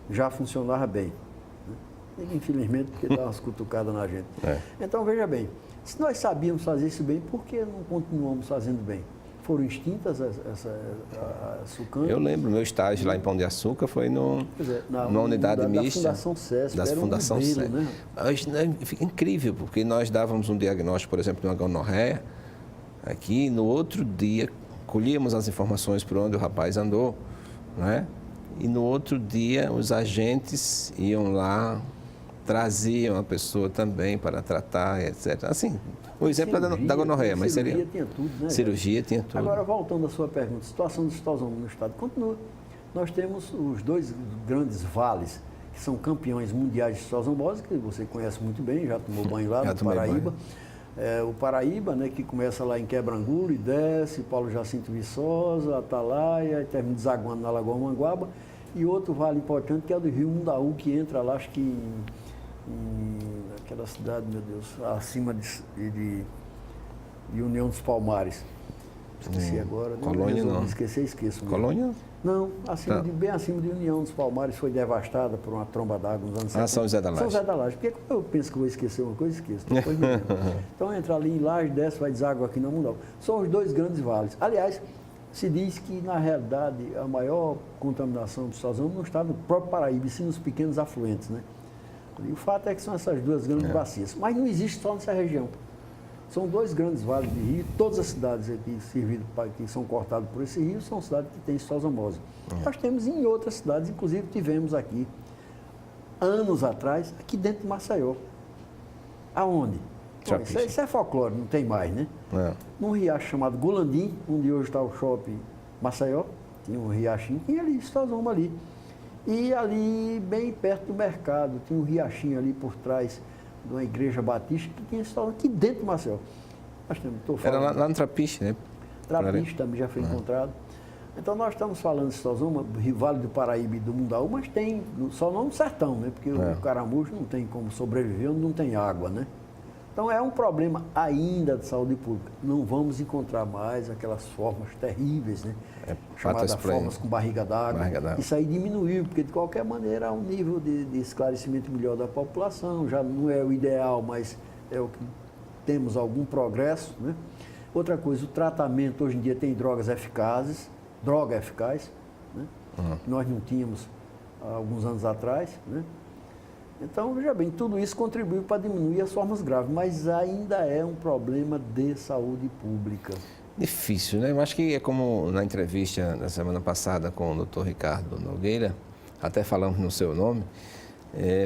Já funcionava bem. Infelizmente, porque dá umas cutucadas na gente. Então, veja bem, se nós sabíamos fazer isso bem, por que não continuamos fazendo bem? Foram extintas a SUCAM? Eu lembro, meu estágio lá em Pão de Açúcar foi numa unidade mista. Da Fundação CESP. Da Fundação CESP. Né? Fica incrível, porque nós dávamos um diagnóstico, por exemplo, de uma gonorreia, aqui, no outro dia, colhíamos as informações por onde o rapaz andou, né? E no outro dia, os agentes iam lá, traziam a pessoa também para tratar, etc. Assim, o exemplo da gonorreia, mas seria... Cirurgia tinha tudo, né? Cirurgia tinha tudo. Agora, voltando à sua pergunta, situação do citosoma no estado continua. Nós temos os 2 grandes vales, que são campeões mundiais de cistosomose, que você conhece muito bem, já tomou banho lá no Paraíba. O Paraíba, né, que começa lá em Quebrangulo e desce, Paulo Jacinto Viçosa, Atalaia, e termina desaguando na Lagoa Manguaba. E outro vale importante que é o do Rio Mundaú, que entra lá, acho que em aquela cidade, meu Deus, acima de União dos Palmares. Esqueci agora. Colônia não. Esqueço. Colônia? Não, bem acima de União dos Palmares, foi devastada por uma tromba d'água nos anos 70. São José da Laje. São José da Laje, porque quando eu penso que vou esquecer uma coisa, esqueço. Depois me lembro. Então entra ali em Laje, desce, vai deságua aqui no Mundal. São os dois grandes vales. Aliás, se diz que, na realidade, a maior contaminação do cistosoma não está no próprio Paraíba, e sim nos pequenos afluentes, né? E o fato é que são essas duas grandes bacias. Mas não existe só nessa região. São dois grandes vales de rio. Todas as cidades aqui que são cortadas por esse rio são cidades que têm cistosomose. Nós temos em outras cidades, inclusive tivemos aqui, anos atrás, aqui dentro de Maceió. Aonde? Bom, isso é folclore, não tem mais, né? Num riacho chamado Gulandim, onde hoje está o shopping Maceió, tinha um riachinho, tinha ali cistosoma ali. E ali, bem perto do mercado, tinha um riachinho ali por trás de uma igreja batista que tinha cistosoma aqui dentro de Maceió. Era lá no Trapiche, né? Trapiche também já foi encontrado. Então nós estamos falando de cistosoma, Vale do Paraíba e do Mundaú, mas tem, só não no sertão, né? Porque o caramujo não tem como sobreviver onde não tem água, né? Então é um problema ainda de saúde pública. Não vamos encontrar mais aquelas formas terríveis, né? Chamadas formas com barriga d'água. Isso aí diminuiu, porque de qualquer maneira há um nível de esclarecimento melhor da população. Já não é o ideal, mas é o que temos algum progresso, né? Outra coisa, o tratamento hoje em dia tem droga eficaz, né? Nós não tínhamos há alguns anos atrás, né? Então, veja bem, tudo isso contribuiu para diminuir as formas graves, mas ainda é um problema de saúde pública. Difícil, né? Eu acho que é como na entrevista da semana passada com o Dr. Ricardo Nogueira, até falamos no seu nome,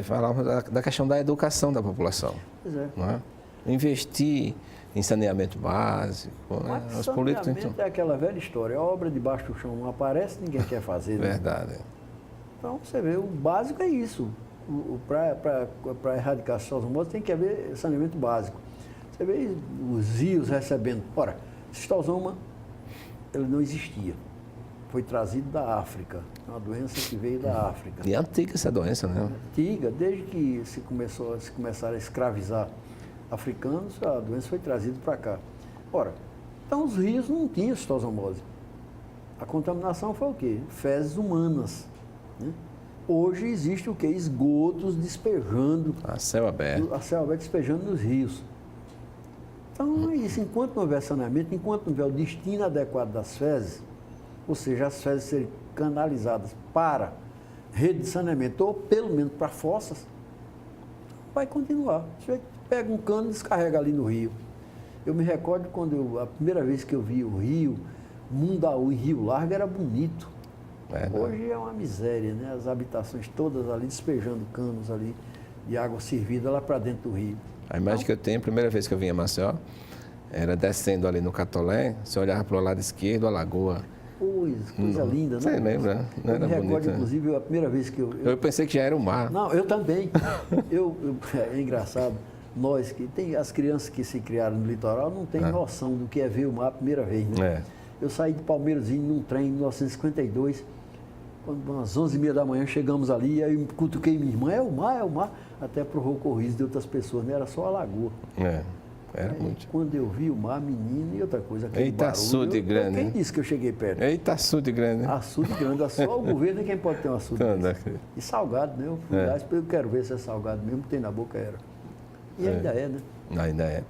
falamos da questão da educação da população. Pois é. Não é? Investir em saneamento básico. Né? Os políticos é aquela velha história, a obra debaixo do chão não aparece, ninguém quer fazer. Né? Verdade. Então, você vê, o básico é isso. Para erradicar a cistosomose tem que haver saneamento básico. Você vê os rios recebendo. Ora, cistosoma, ele não existia. Foi trazido da África. É uma doença que veio da África. E é antiga essa doença, né? Antiga, desde que se começaram a escravizar africanos, a doença foi trazida para cá. Ora, então os rios não tinham cistosomose. A contaminação foi o quê? Fezes humanas, né? Hoje existe o quê? Esgotos despejando. A céu aberto. A céu aberto despejando nos rios. Então, isso, enquanto não houver saneamento, enquanto não houver o destino adequado das fezes, ou seja, as fezes serem canalizadas para rede de saneamento, ou pelo menos para fossas, vai continuar. Você pega um cano e descarrega ali no rio. Eu me recordo quando a primeira vez que eu vi o rio, Mundaú em Rio Largo, era bonito. Hoje é uma miséria, né? As habitações todas ali, despejando canos ali de água servida lá para dentro do rio. A imagem que eu tenho, a primeira vez que eu vim a Maceió, era descendo ali no Catolé, você olhava para o lado esquerdo, a lagoa. Coisa linda, né? Você lembra? Não era bonito, recordo, inclusive, a primeira vez que eu pensei que já era o mar. Não, eu também. É engraçado. Nós, as crianças que se criaram no litoral, não têm noção do que é ver o mar a primeira vez, né? Eu saí de Palmeirazinho num trem em 1952, quando às 11h30 da manhã chegamos ali, aí eu cutuquei minha irmã, é o mar, até para o rocorriso de outras pessoas, não era só a lagoa. Era muito. Quando eu vi o mar, menino, e outra coisa, aquele barulho. Açude grande. Quem disse que eu cheguei perto? Eita, açude grande. Açude grande, só o governo é quem pode ter um açude grande. E salgado, né? Eu quero ver se é salgado mesmo, que tem na boca era. E ainda é, né? Ainda é.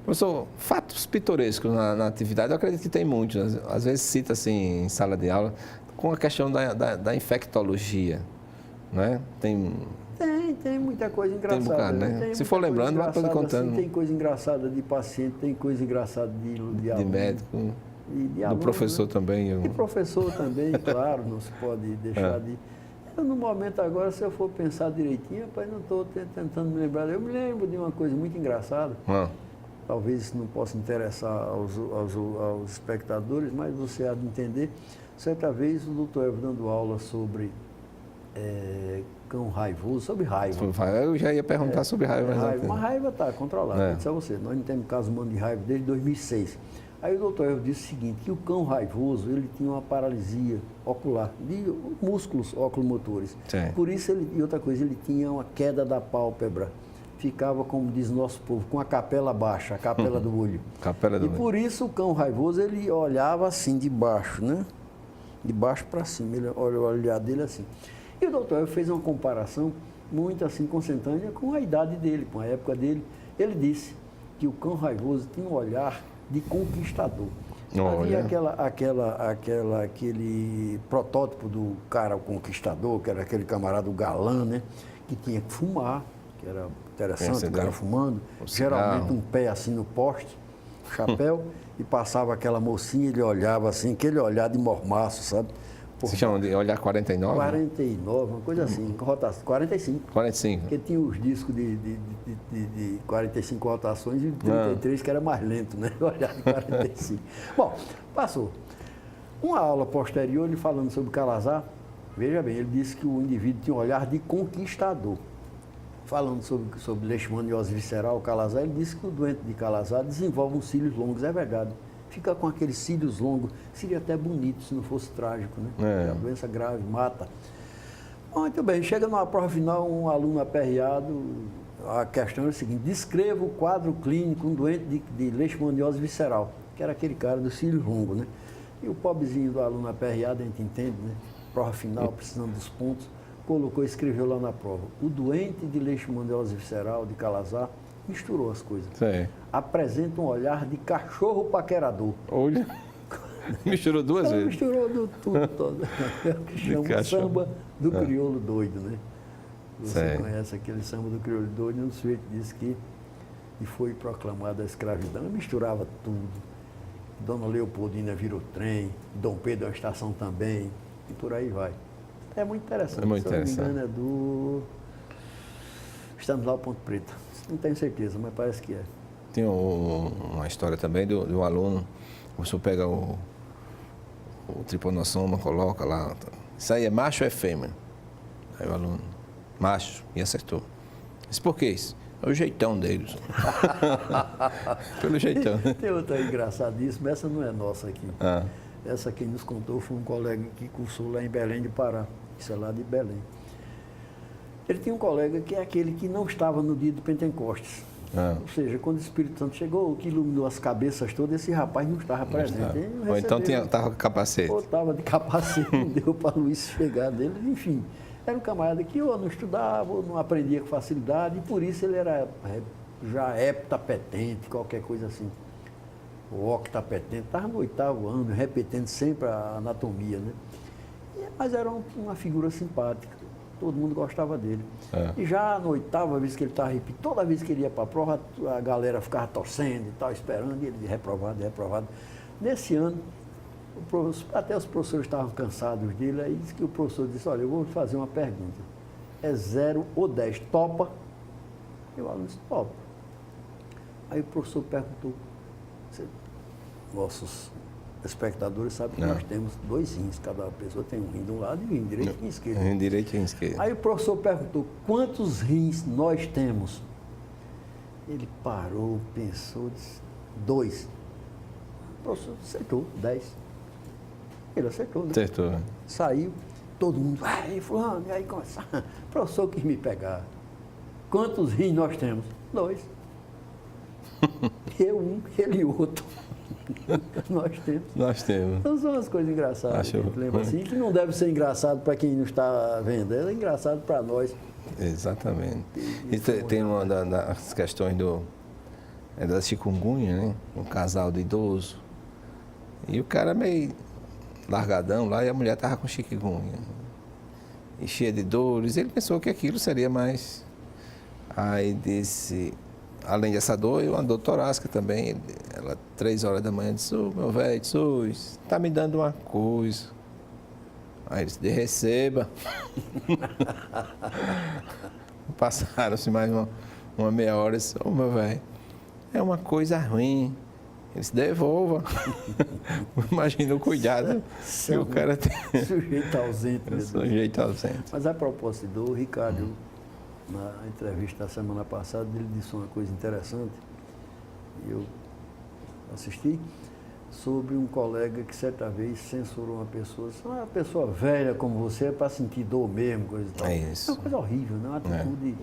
Professor, fatos pitorescos na atividade, eu acredito que tem muitos. Às vezes cita assim em sala de aula, com a questão da infectologia, né? Tem muita coisa engraçada. Tem um bocado, né? Se for lembrando, vai poder contando. Assim, tem coisa engraçada de paciente, tem coisa engraçada de aluno. De médico, de aluno, do professor, né? Também. De professor também, claro, não se pode deixar de... No momento agora, se eu for pensar direitinho, rapaz, não estou tentando me lembrar. Eu me lembro de uma coisa muito engraçada. Talvez isso não possa interessar aos espectadores, mas você há de entender. Certa vez o doutor Evo dando aula sobre Cão Raivoso, sobre raiva. Eu já ia perguntar sobre raiva. Uma raiva está controlada, eu disse a você, nós não temos caso humano de raiva desde 2006. Aí o doutor Elvio disse o seguinte, que o cão raivoso, ele tinha uma paralisia ocular, de músculos oculomotores. Sim. Por isso, e outra coisa, ele tinha uma queda da pálpebra. Ficava, como diz nosso povo, com a capela baixa, a capela do olho. Capela do olho. Por isso o cão raivoso, ele olhava assim, de baixo, né? De baixo para cima, ele olha o olhar dele assim. E o doutor Elvio fez uma comparação muito assim, consentânea com a idade dele, com a época dele. Ele disse que o cão raivoso tinha um olhar de conquistador. Olha. Havia aquele protótipo do cara conquistador, que era aquele camarada, o galã, né? Que tinha que fumar, que era interessante, o cara fumando. Geralmente um pé assim no poste, chapéu, e passava aquela mocinha, ele olhava assim, aquele olhar de mormaço, sabe? Se chama de olhar 49? 49, uma coisa assim, rotação, 45. 45. Porque tinha os discos de 45 rotações e 33 que era mais lento, né? Olhar de 45. Bom, passou. Uma aula posterior, ele falando sobre Calazar, veja bem, ele disse que o indivíduo tinha um olhar de conquistador. Falando sobre leishmaniose visceral, Calazar, ele disse que o doente de Calazar desenvolve uns cílios longos, é verdade. Fica com aqueles cílios longos, seria até bonito se não fosse trágico, né? É uma doença grave, mata. Muito bem, chega numa prova final, um aluno aperreado, a questão é a seguinte, descreva o quadro clínico de um doente de leishmaniose visceral, que era aquele cara do cílio longo, né? E o pobrezinho do aluno aperreado, a gente entende, né? Prova final, precisando dos pontos, colocou, escreveu lá na prova, o doente de leishmaniose visceral de Calazar misturou as coisas. Sim. Apresenta um olhar de cachorro paquerador. Olha, misturou duas vezes. Misturou tudo todo. É o que chama samba do crioulo doido, né? Você conhece aquele samba do crioulo doido, e o sujeito disse que foi proclamada a escravidão, misturava tudo. Dona Leopoldina virou trem, Dom Pedro é uma estação também, e por aí vai. É muito interessante. É muito interessante. Se eu não me engano, é do Estamos lá, o Ponto Preto. Não tenho certeza, mas parece que é. Tem uma história também de um aluno, você pega o triponossoma, coloca lá, isso aí é macho ou é fêmea? Aí o aluno, macho, e acertou. Disse, por que isso? É o jeitão deles. Pelo jeitão. Tem outra engraçadíssima, essa não é nossa aqui. Essa quem nos contou foi um colega que cursou lá em Belém de Pará, isso é lá de Belém. Ele tinha um colega que é aquele que não estava no dia do Pentecostes. Ou seja, quando o Espírito Santo chegou, que iluminou as cabeças todas, esse rapaz não estava presente. Ou então estava com capacete. Ou estava de capacete, não deu para Luiz chegar dele. Enfim, era um camarada que ou não estudava, ou não aprendia com facilidade, e por isso ele era já heptapetente, qualquer coisa assim. O octapetente, estava no 8º ano, repetindo sempre a anatomia, né? Mas era uma figura simpática. Todo mundo gostava dele. E já na 8ª vez que ele estava repetindo, toda vez que ele ia para a prova, a galera ficava torcendo e tal, esperando, e ele reprovado, reprovado. Nesse ano, até os professores estavam cansados dele, aí disse que o professor disse, olha, eu vou fazer uma pergunta. É 0 ou 10, topa? E o aluno disse, topa. Aí o professor perguntou, nossos espectadores sabem que nós temos 2 rins, cada pessoa tem um rim de um lado e um rim direito e um rim esquerdo. Rim direito e rim esquerdo. Aí o professor perguntou, quantos rins nós temos? Ele parou, pensou, disse, 2. O professor acertou, 10. Ele acertou, né? Acertou. Saiu, todo mundo, aí fulano, e aí começou. O professor quis me pegar. Quantos rins nós temos? 2. Eu um, ele outro. Nós temos. Então são as coisas engraçadas. Que a gente lembra assim, que não deve ser engraçado para quem não está vendo, é engraçado para nós. Exatamente. E tem uma das questões da chikungunya, né? Um casal de idoso. E o cara meio largadão lá e a mulher estava com chikungunya. E cheia de dores. Ele pensou que aquilo seria mais. Aí disse. Além dessa dor, uma dor torácica também. Ela, 3 horas da manhã, disse, meu velho, Jesus, tá me dando uma coisa. Aí ele disse, receba. Passaram-se mais uma meia hora, disse, meu velho, é uma coisa ruim. Eles devolvam. Imagina o cuidado que o cara tem. Sujeito ausente. Sujeito ausente. Mas a propósito do Ricardo, na entrevista da semana passada, ele disse uma coisa interessante, e eu assisti, sobre um colega que certa vez censurou uma pessoa, disse, uma pessoa velha como você é para sentir dor mesmo, coisa e tal. É isso. É uma coisa horrível, né? Uma atitude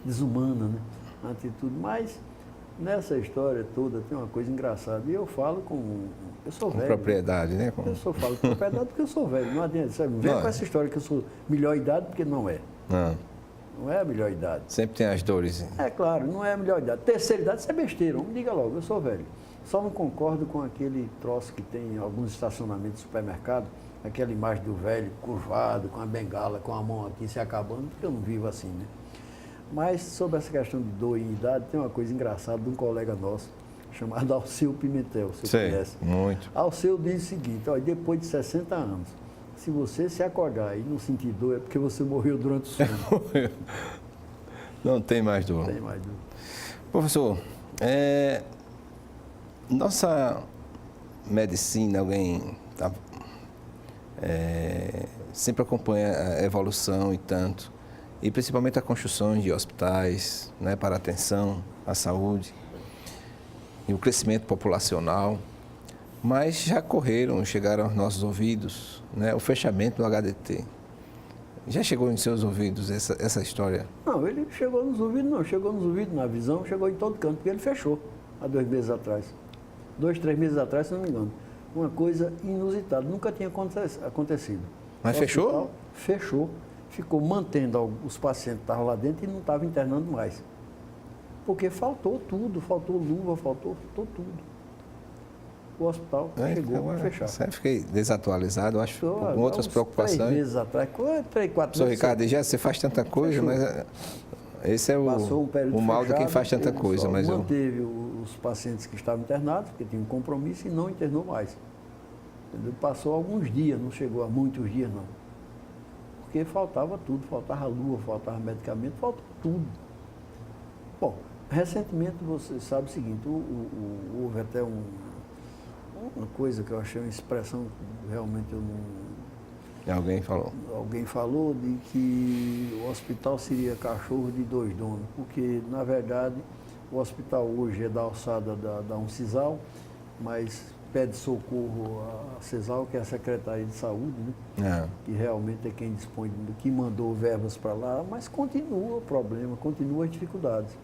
desumana, né? Uma atitude, mas nessa história toda tem uma coisa engraçada, e eu falo eu sou velho. Com propriedade, né? Eu só falo com propriedade porque eu sou velho, não adianta, sabe? Não vem com essa história que eu sou melhor idade, porque não é. Não é a melhor idade. Sempre tem as dores. É claro, não é a melhor idade. Terceira idade, isso é besteira, me diga logo, eu sou velho. Só não concordo com aquele troço que tem em alguns estacionamentos de supermercado, aquela imagem do velho curvado, com a bengala, com a mão aqui se acabando, porque eu não vivo assim, né? Mas sobre essa questão de dor e idade, tem uma coisa engraçada de um colega nosso, chamado Alceu Pimentel, você conhece? Muito. Alceu diz o seguinte, olha, depois de 60 anos, se você se acordar e não sentir dor, é porque você morreu durante o sono. Não tem mais dor. Não tem mais dor. Professor, nossa medicina, alguém sempre acompanha a evolução e tanto, e principalmente a construção de hospitais, né, para atenção à saúde e o crescimento populacional, mas já chegaram aos nossos ouvidos, né, o fechamento do HDT. Já chegou em seus ouvidos essa história? Não, ele chegou nos ouvidos, não. Chegou nos ouvidos, na visão, chegou em todo canto, porque ele fechou há 2 meses atrás. 2, 3 meses atrás, se não me engano. Uma coisa inusitada, nunca tinha acontecido. Mas fechou? Fechou. Ficou mantendo os pacientes que estavam lá dentro e não estava internando mais. Porque faltou tudo, faltou luva, faltou tudo. O hospital chegou a fechar. Sempre fiquei desatualizado, acho, com outras preocupações. 3 meses atrás, 3, 4 meses. Professor Ricardo, já você faz tanta coisa, fechou. Mas esse é o mal de quem faz tanta coisa. Mas manteve os pacientes que estavam internados, porque tinha um compromisso, e não internou mais. Entendeu? Passou alguns dias, não chegou a muitos dias, não. Porque faltava tudo, faltava luva, faltava medicamento, faltava tudo. Bom, recentemente você sabe o seguinte, houve até uma coisa que eu achei uma expressão que realmente eu não... Alguém falou de que o hospital seria cachorro de 2 donos, porque, na verdade, o hospital hoje é da alçada da Uncisal, mas pede socorro à CESAL, que é a Secretaria de Saúde, né? Que realmente é quem dispõe, que mandou verbas para lá, mas continua o problema, continua as dificuldades.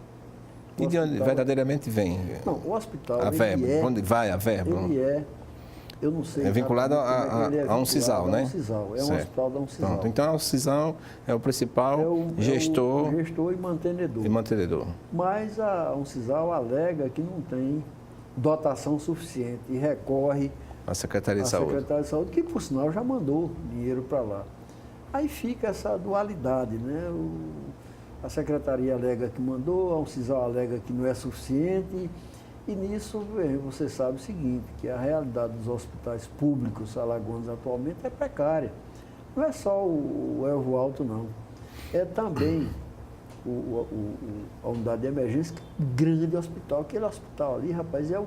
E de onde verdadeiramente vem? Não, o hospital... A verba, onde vai a verba? Eu não sei. É vinculado a Uncisal, né? Uncisal, um hospital da Uncisal. Pronto, então a Uncisal é o principal gestor. Gestor e mantenedor. Mas a Uncisal alega que não tem dotação suficiente e recorre à Secretaria de Saúde. Secretaria de Saúde, que por sinal já mandou dinheiro para lá. Aí fica essa dualidade, né? A Secretaria alega que mandou, a Uncisal alega que não é suficiente. E nisso, você sabe o seguinte, que a realidade dos hospitais públicos alagoanos atualmente é precária. Não é só o Elvo Alto, não. É também a unidade de emergência, grande hospital. Aquele hospital ali, rapaz, é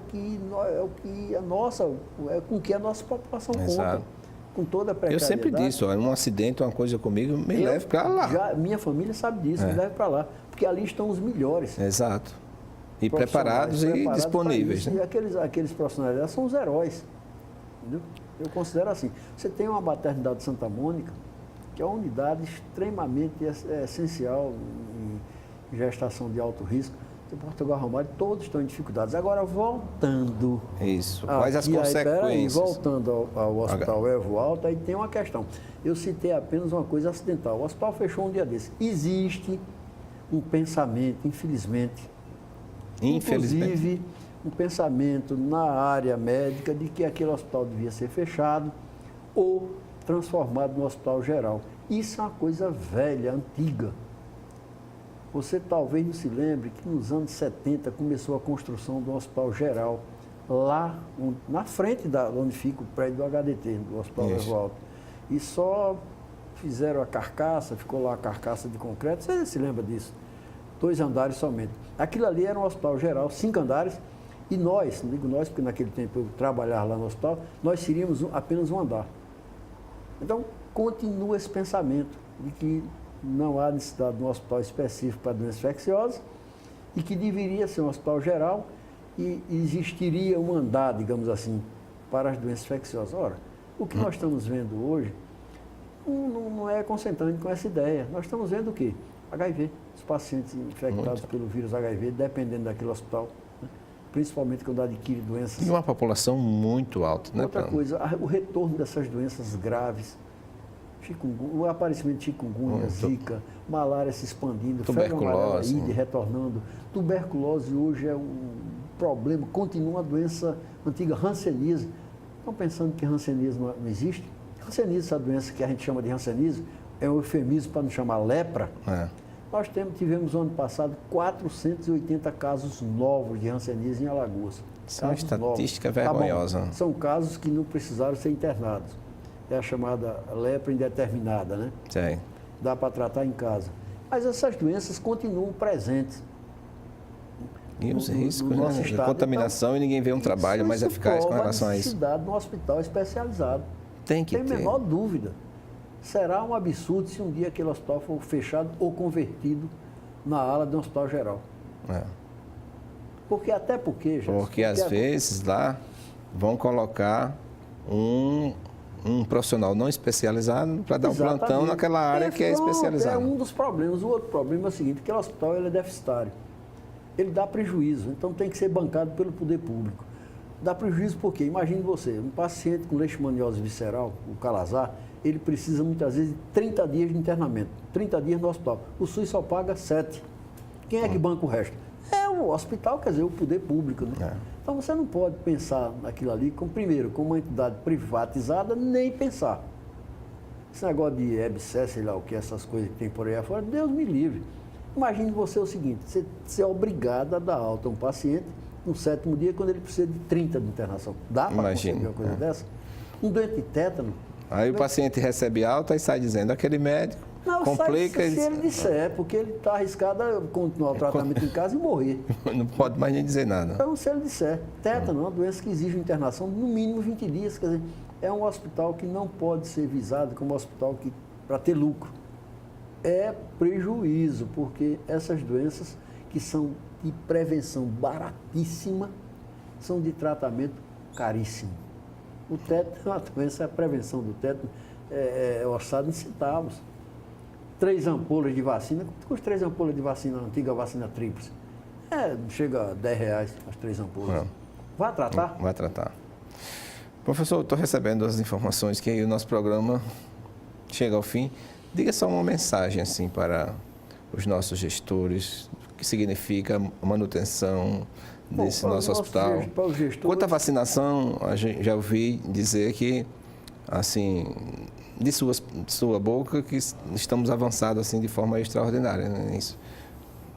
com que a nossa população conta. Com toda a precariedade. Eu sempre disse, um acidente, uma coisa comigo, me leve para lá. Minha família sabe disso, me leve para lá. Porque ali estão os melhores. Exato. E preparados e disponíveis. Né? E aqueles profissionais são os heróis. Entendeu? Eu considero assim. Você tem uma maternidade de Santa Mônica, que é uma unidade extremamente essencial em gestação de alto risco. Em Portugal Ramalho, todos estão em dificuldades. Agora, voltando... Isso, quais as consequências? Voltando ao Hospital Elvo Alto, aí tem uma questão. Eu citei apenas uma coisa acidental. O hospital fechou um dia desse. Existe um pensamento, infelizmente, inclusive um pensamento na área médica de que aquele hospital devia ser fechado ou transformado no hospital geral. Isso é uma coisa velha, antiga. Você talvez não se lembre que nos anos 70 começou a construção do hospital geral, lá na frente onde fica o prédio do HDT, do Hospital Elvo Alto. E só fizeram a carcaça, ficou lá a carcaça de concreto, você se lembra disso? 2 andares somente. Aquilo ali era um hospital geral, 5 andares, E nós, não digo nós, porque naquele tempo eu trabalhava lá no hospital, nós seríamos apenas um andar. Então, continua esse pensamento de que não há necessidade de um hospital específico para doenças infecciosas e que deveria ser um hospital geral e existiria um andar, digamos assim, para as doenças infecciosas. Ora, o que nós estamos vendo hoje não é consentâneo com essa ideia. Nós estamos vendo o quê? HIV. Os pacientes infectados pelo vírus HIV, dependendo daquele hospital, né? Principalmente quando adquire doenças... E uma população muito alta, né? Outra coisa, o retorno dessas doenças graves, o aparecimento de chikungunya, zika, malária se expandindo, tuberculose, retornando. Tuberculose hoje é um problema, continua uma doença antiga, hanseníase. Estão pensando que hanseníase não existe? Hanseníase, essa doença que a gente chama de hanseníase, é um eufemismo para não chamar lepra. Nós tivemos no ano passado 480 casos novos de hanseníase em Alagoas. Isso é uma estatística vergonhosa. Tá, são casos que não precisaram ser internados. É a chamada lepra indeterminada, né? Sim. Dá para tratar em casa. Mas essas doenças continuam presentes. E os riscos, né? De contaminação, então, e ninguém vê um trabalho mais eficaz com relação a isso. Necessidade de um hospital especializado. Tem que ter. Tem a menor dúvida. Será um absurdo se um dia aquele hospital for fechado ou convertido na ala de um hospital geral. Porque Porque às vezes lá vão colocar um profissional não especializado para dar um plantão naquela área que é especializada. É um dos problemas. O outro problema é o seguinte, que o hospital ele é deficitário. Ele dá prejuízo, então tem que ser bancado pelo poder público. Dá prejuízo porque, imagine você, um paciente com leishmaniose visceral, o Calazar, ele precisa muitas vezes de 30 dias de internamento, 30 dias no hospital. O SUS só paga 7. Quem é que banca o resto? É o hospital, quer dizer, o poder público, né? Então você não pode pensar naquilo ali, primeiro, como uma entidade privatizada, nem pensar. Esse negócio de EBSER, sei lá o que, essas coisas que tem por aí afora, Deus me livre. Imagine você o seguinte, você é obrigado a dar alta a um paciente no 7º dia, quando ele precisa de 30 de internação. Dá para conseguir uma coisa dessa? Um doente de tétano... Aí o paciente recebe alta e sai dizendo, aquele médico complica... Se ele disser, porque ele está arriscado a continuar o tratamento em casa e morrer. Não pode mais nem dizer nada. Então, se ele disser, tétano é uma doença que exige internação no mínimo 20 dias, quer dizer, é um hospital que não pode ser visado como um hospital para ter lucro. É prejuízo, porque essas doenças que são de prevenção baratíssima, são de tratamento caríssimo. O tétano é uma doença, a prevenção do tétano é orçada em centavos. 3 ampolas de vacina, quanto custa 3 ampolas de vacina, a antiga vacina tríplice? Chega a R$10 as 3 ampolas. Vai tratar? Vai tratar. Professor, estou recebendo as informações que aí o nosso programa chega ao fim. Diga só uma mensagem assim para os nossos gestores, o que significa a manutenção desse nosso hospital. Quanto à vacinação, a gente já ouvi dizer que, assim, de sua boca, que estamos avançados assim de forma extraordinária, né? Isso,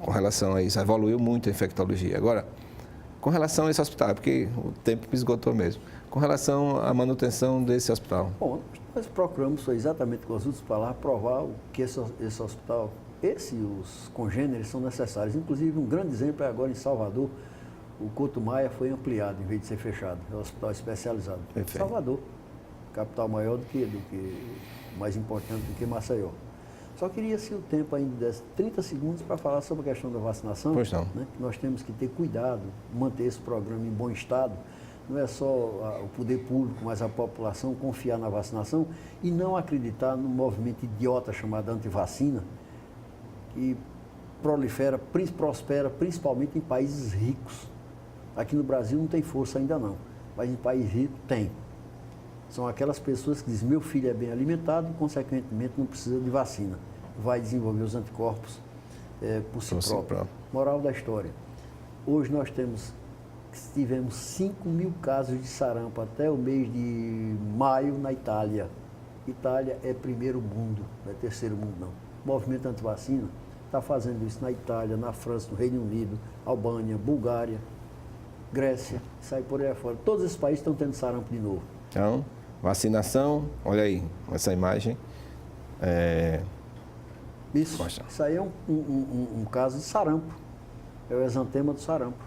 com relação a isso, evoluiu muito a infectologia. Agora, com relação a esse hospital, porque o tempo esgotou mesmo, com relação à manutenção desse hospital. Bom, nós procuramos, foi exatamente com as outras palavras, provar que esse hospital, e os congêneres são necessários. Inclusive, um grande exemplo é agora em Salvador, o Couto Maia foi ampliado, em vez de ser fechado. É um hospital especializado. Perfeito. Salvador, capital maior mais importante do que Maceió. Só queria, se o tempo ainda desse 30 segundos para falar sobre a questão da vacinação. Pois não. Né? Nós temos que ter cuidado, manter esse programa em bom estado. Não é só o poder público, mas a população confiar na vacinação e não acreditar no movimento idiota chamado antivacina, que prospera principalmente em países ricos. Aqui no Brasil não tem força ainda não, mas em país rico tem. São aquelas pessoas que dizem, meu filho é bem alimentado e, consequentemente, não precisa de vacina. Vai desenvolver os anticorpos por si próprio. Moral da história. Hoje nós tivemos 5.000 casos de sarampo até o mês de maio na Itália. Itália é primeiro mundo, não é terceiro mundo não. O movimento antivacina está fazendo isso na Itália, na França, no Reino Unido, Albânia, Bulgária, Grécia, sai por aí afora. Todos esses países estão tendo sarampo de novo. Então, vacinação, olha aí, essa imagem. Isso aí é um caso de sarampo. É o exantema do sarampo.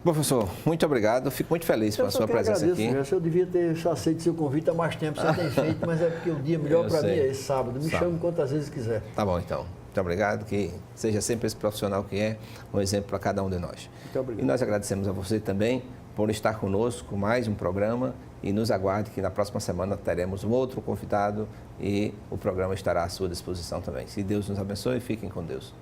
Professor, muito obrigado. Fico muito feliz com a sua presença aqui. Eu devia ter aceito seu convite há mais tempo, você tem feito, mas é porque o dia melhor para mim é esse sábado. Me chame quantas vezes quiser. Tá bom, então. Muito obrigado, que seja sempre esse profissional que é um exemplo para cada um de nós. Muito obrigado. E nós agradecemos a você também por estar conosco, mais um programa, e nos aguarde que na próxima semana teremos um outro convidado e o programa estará à sua disposição também. Se Deus nos abençoe, fiquem com Deus.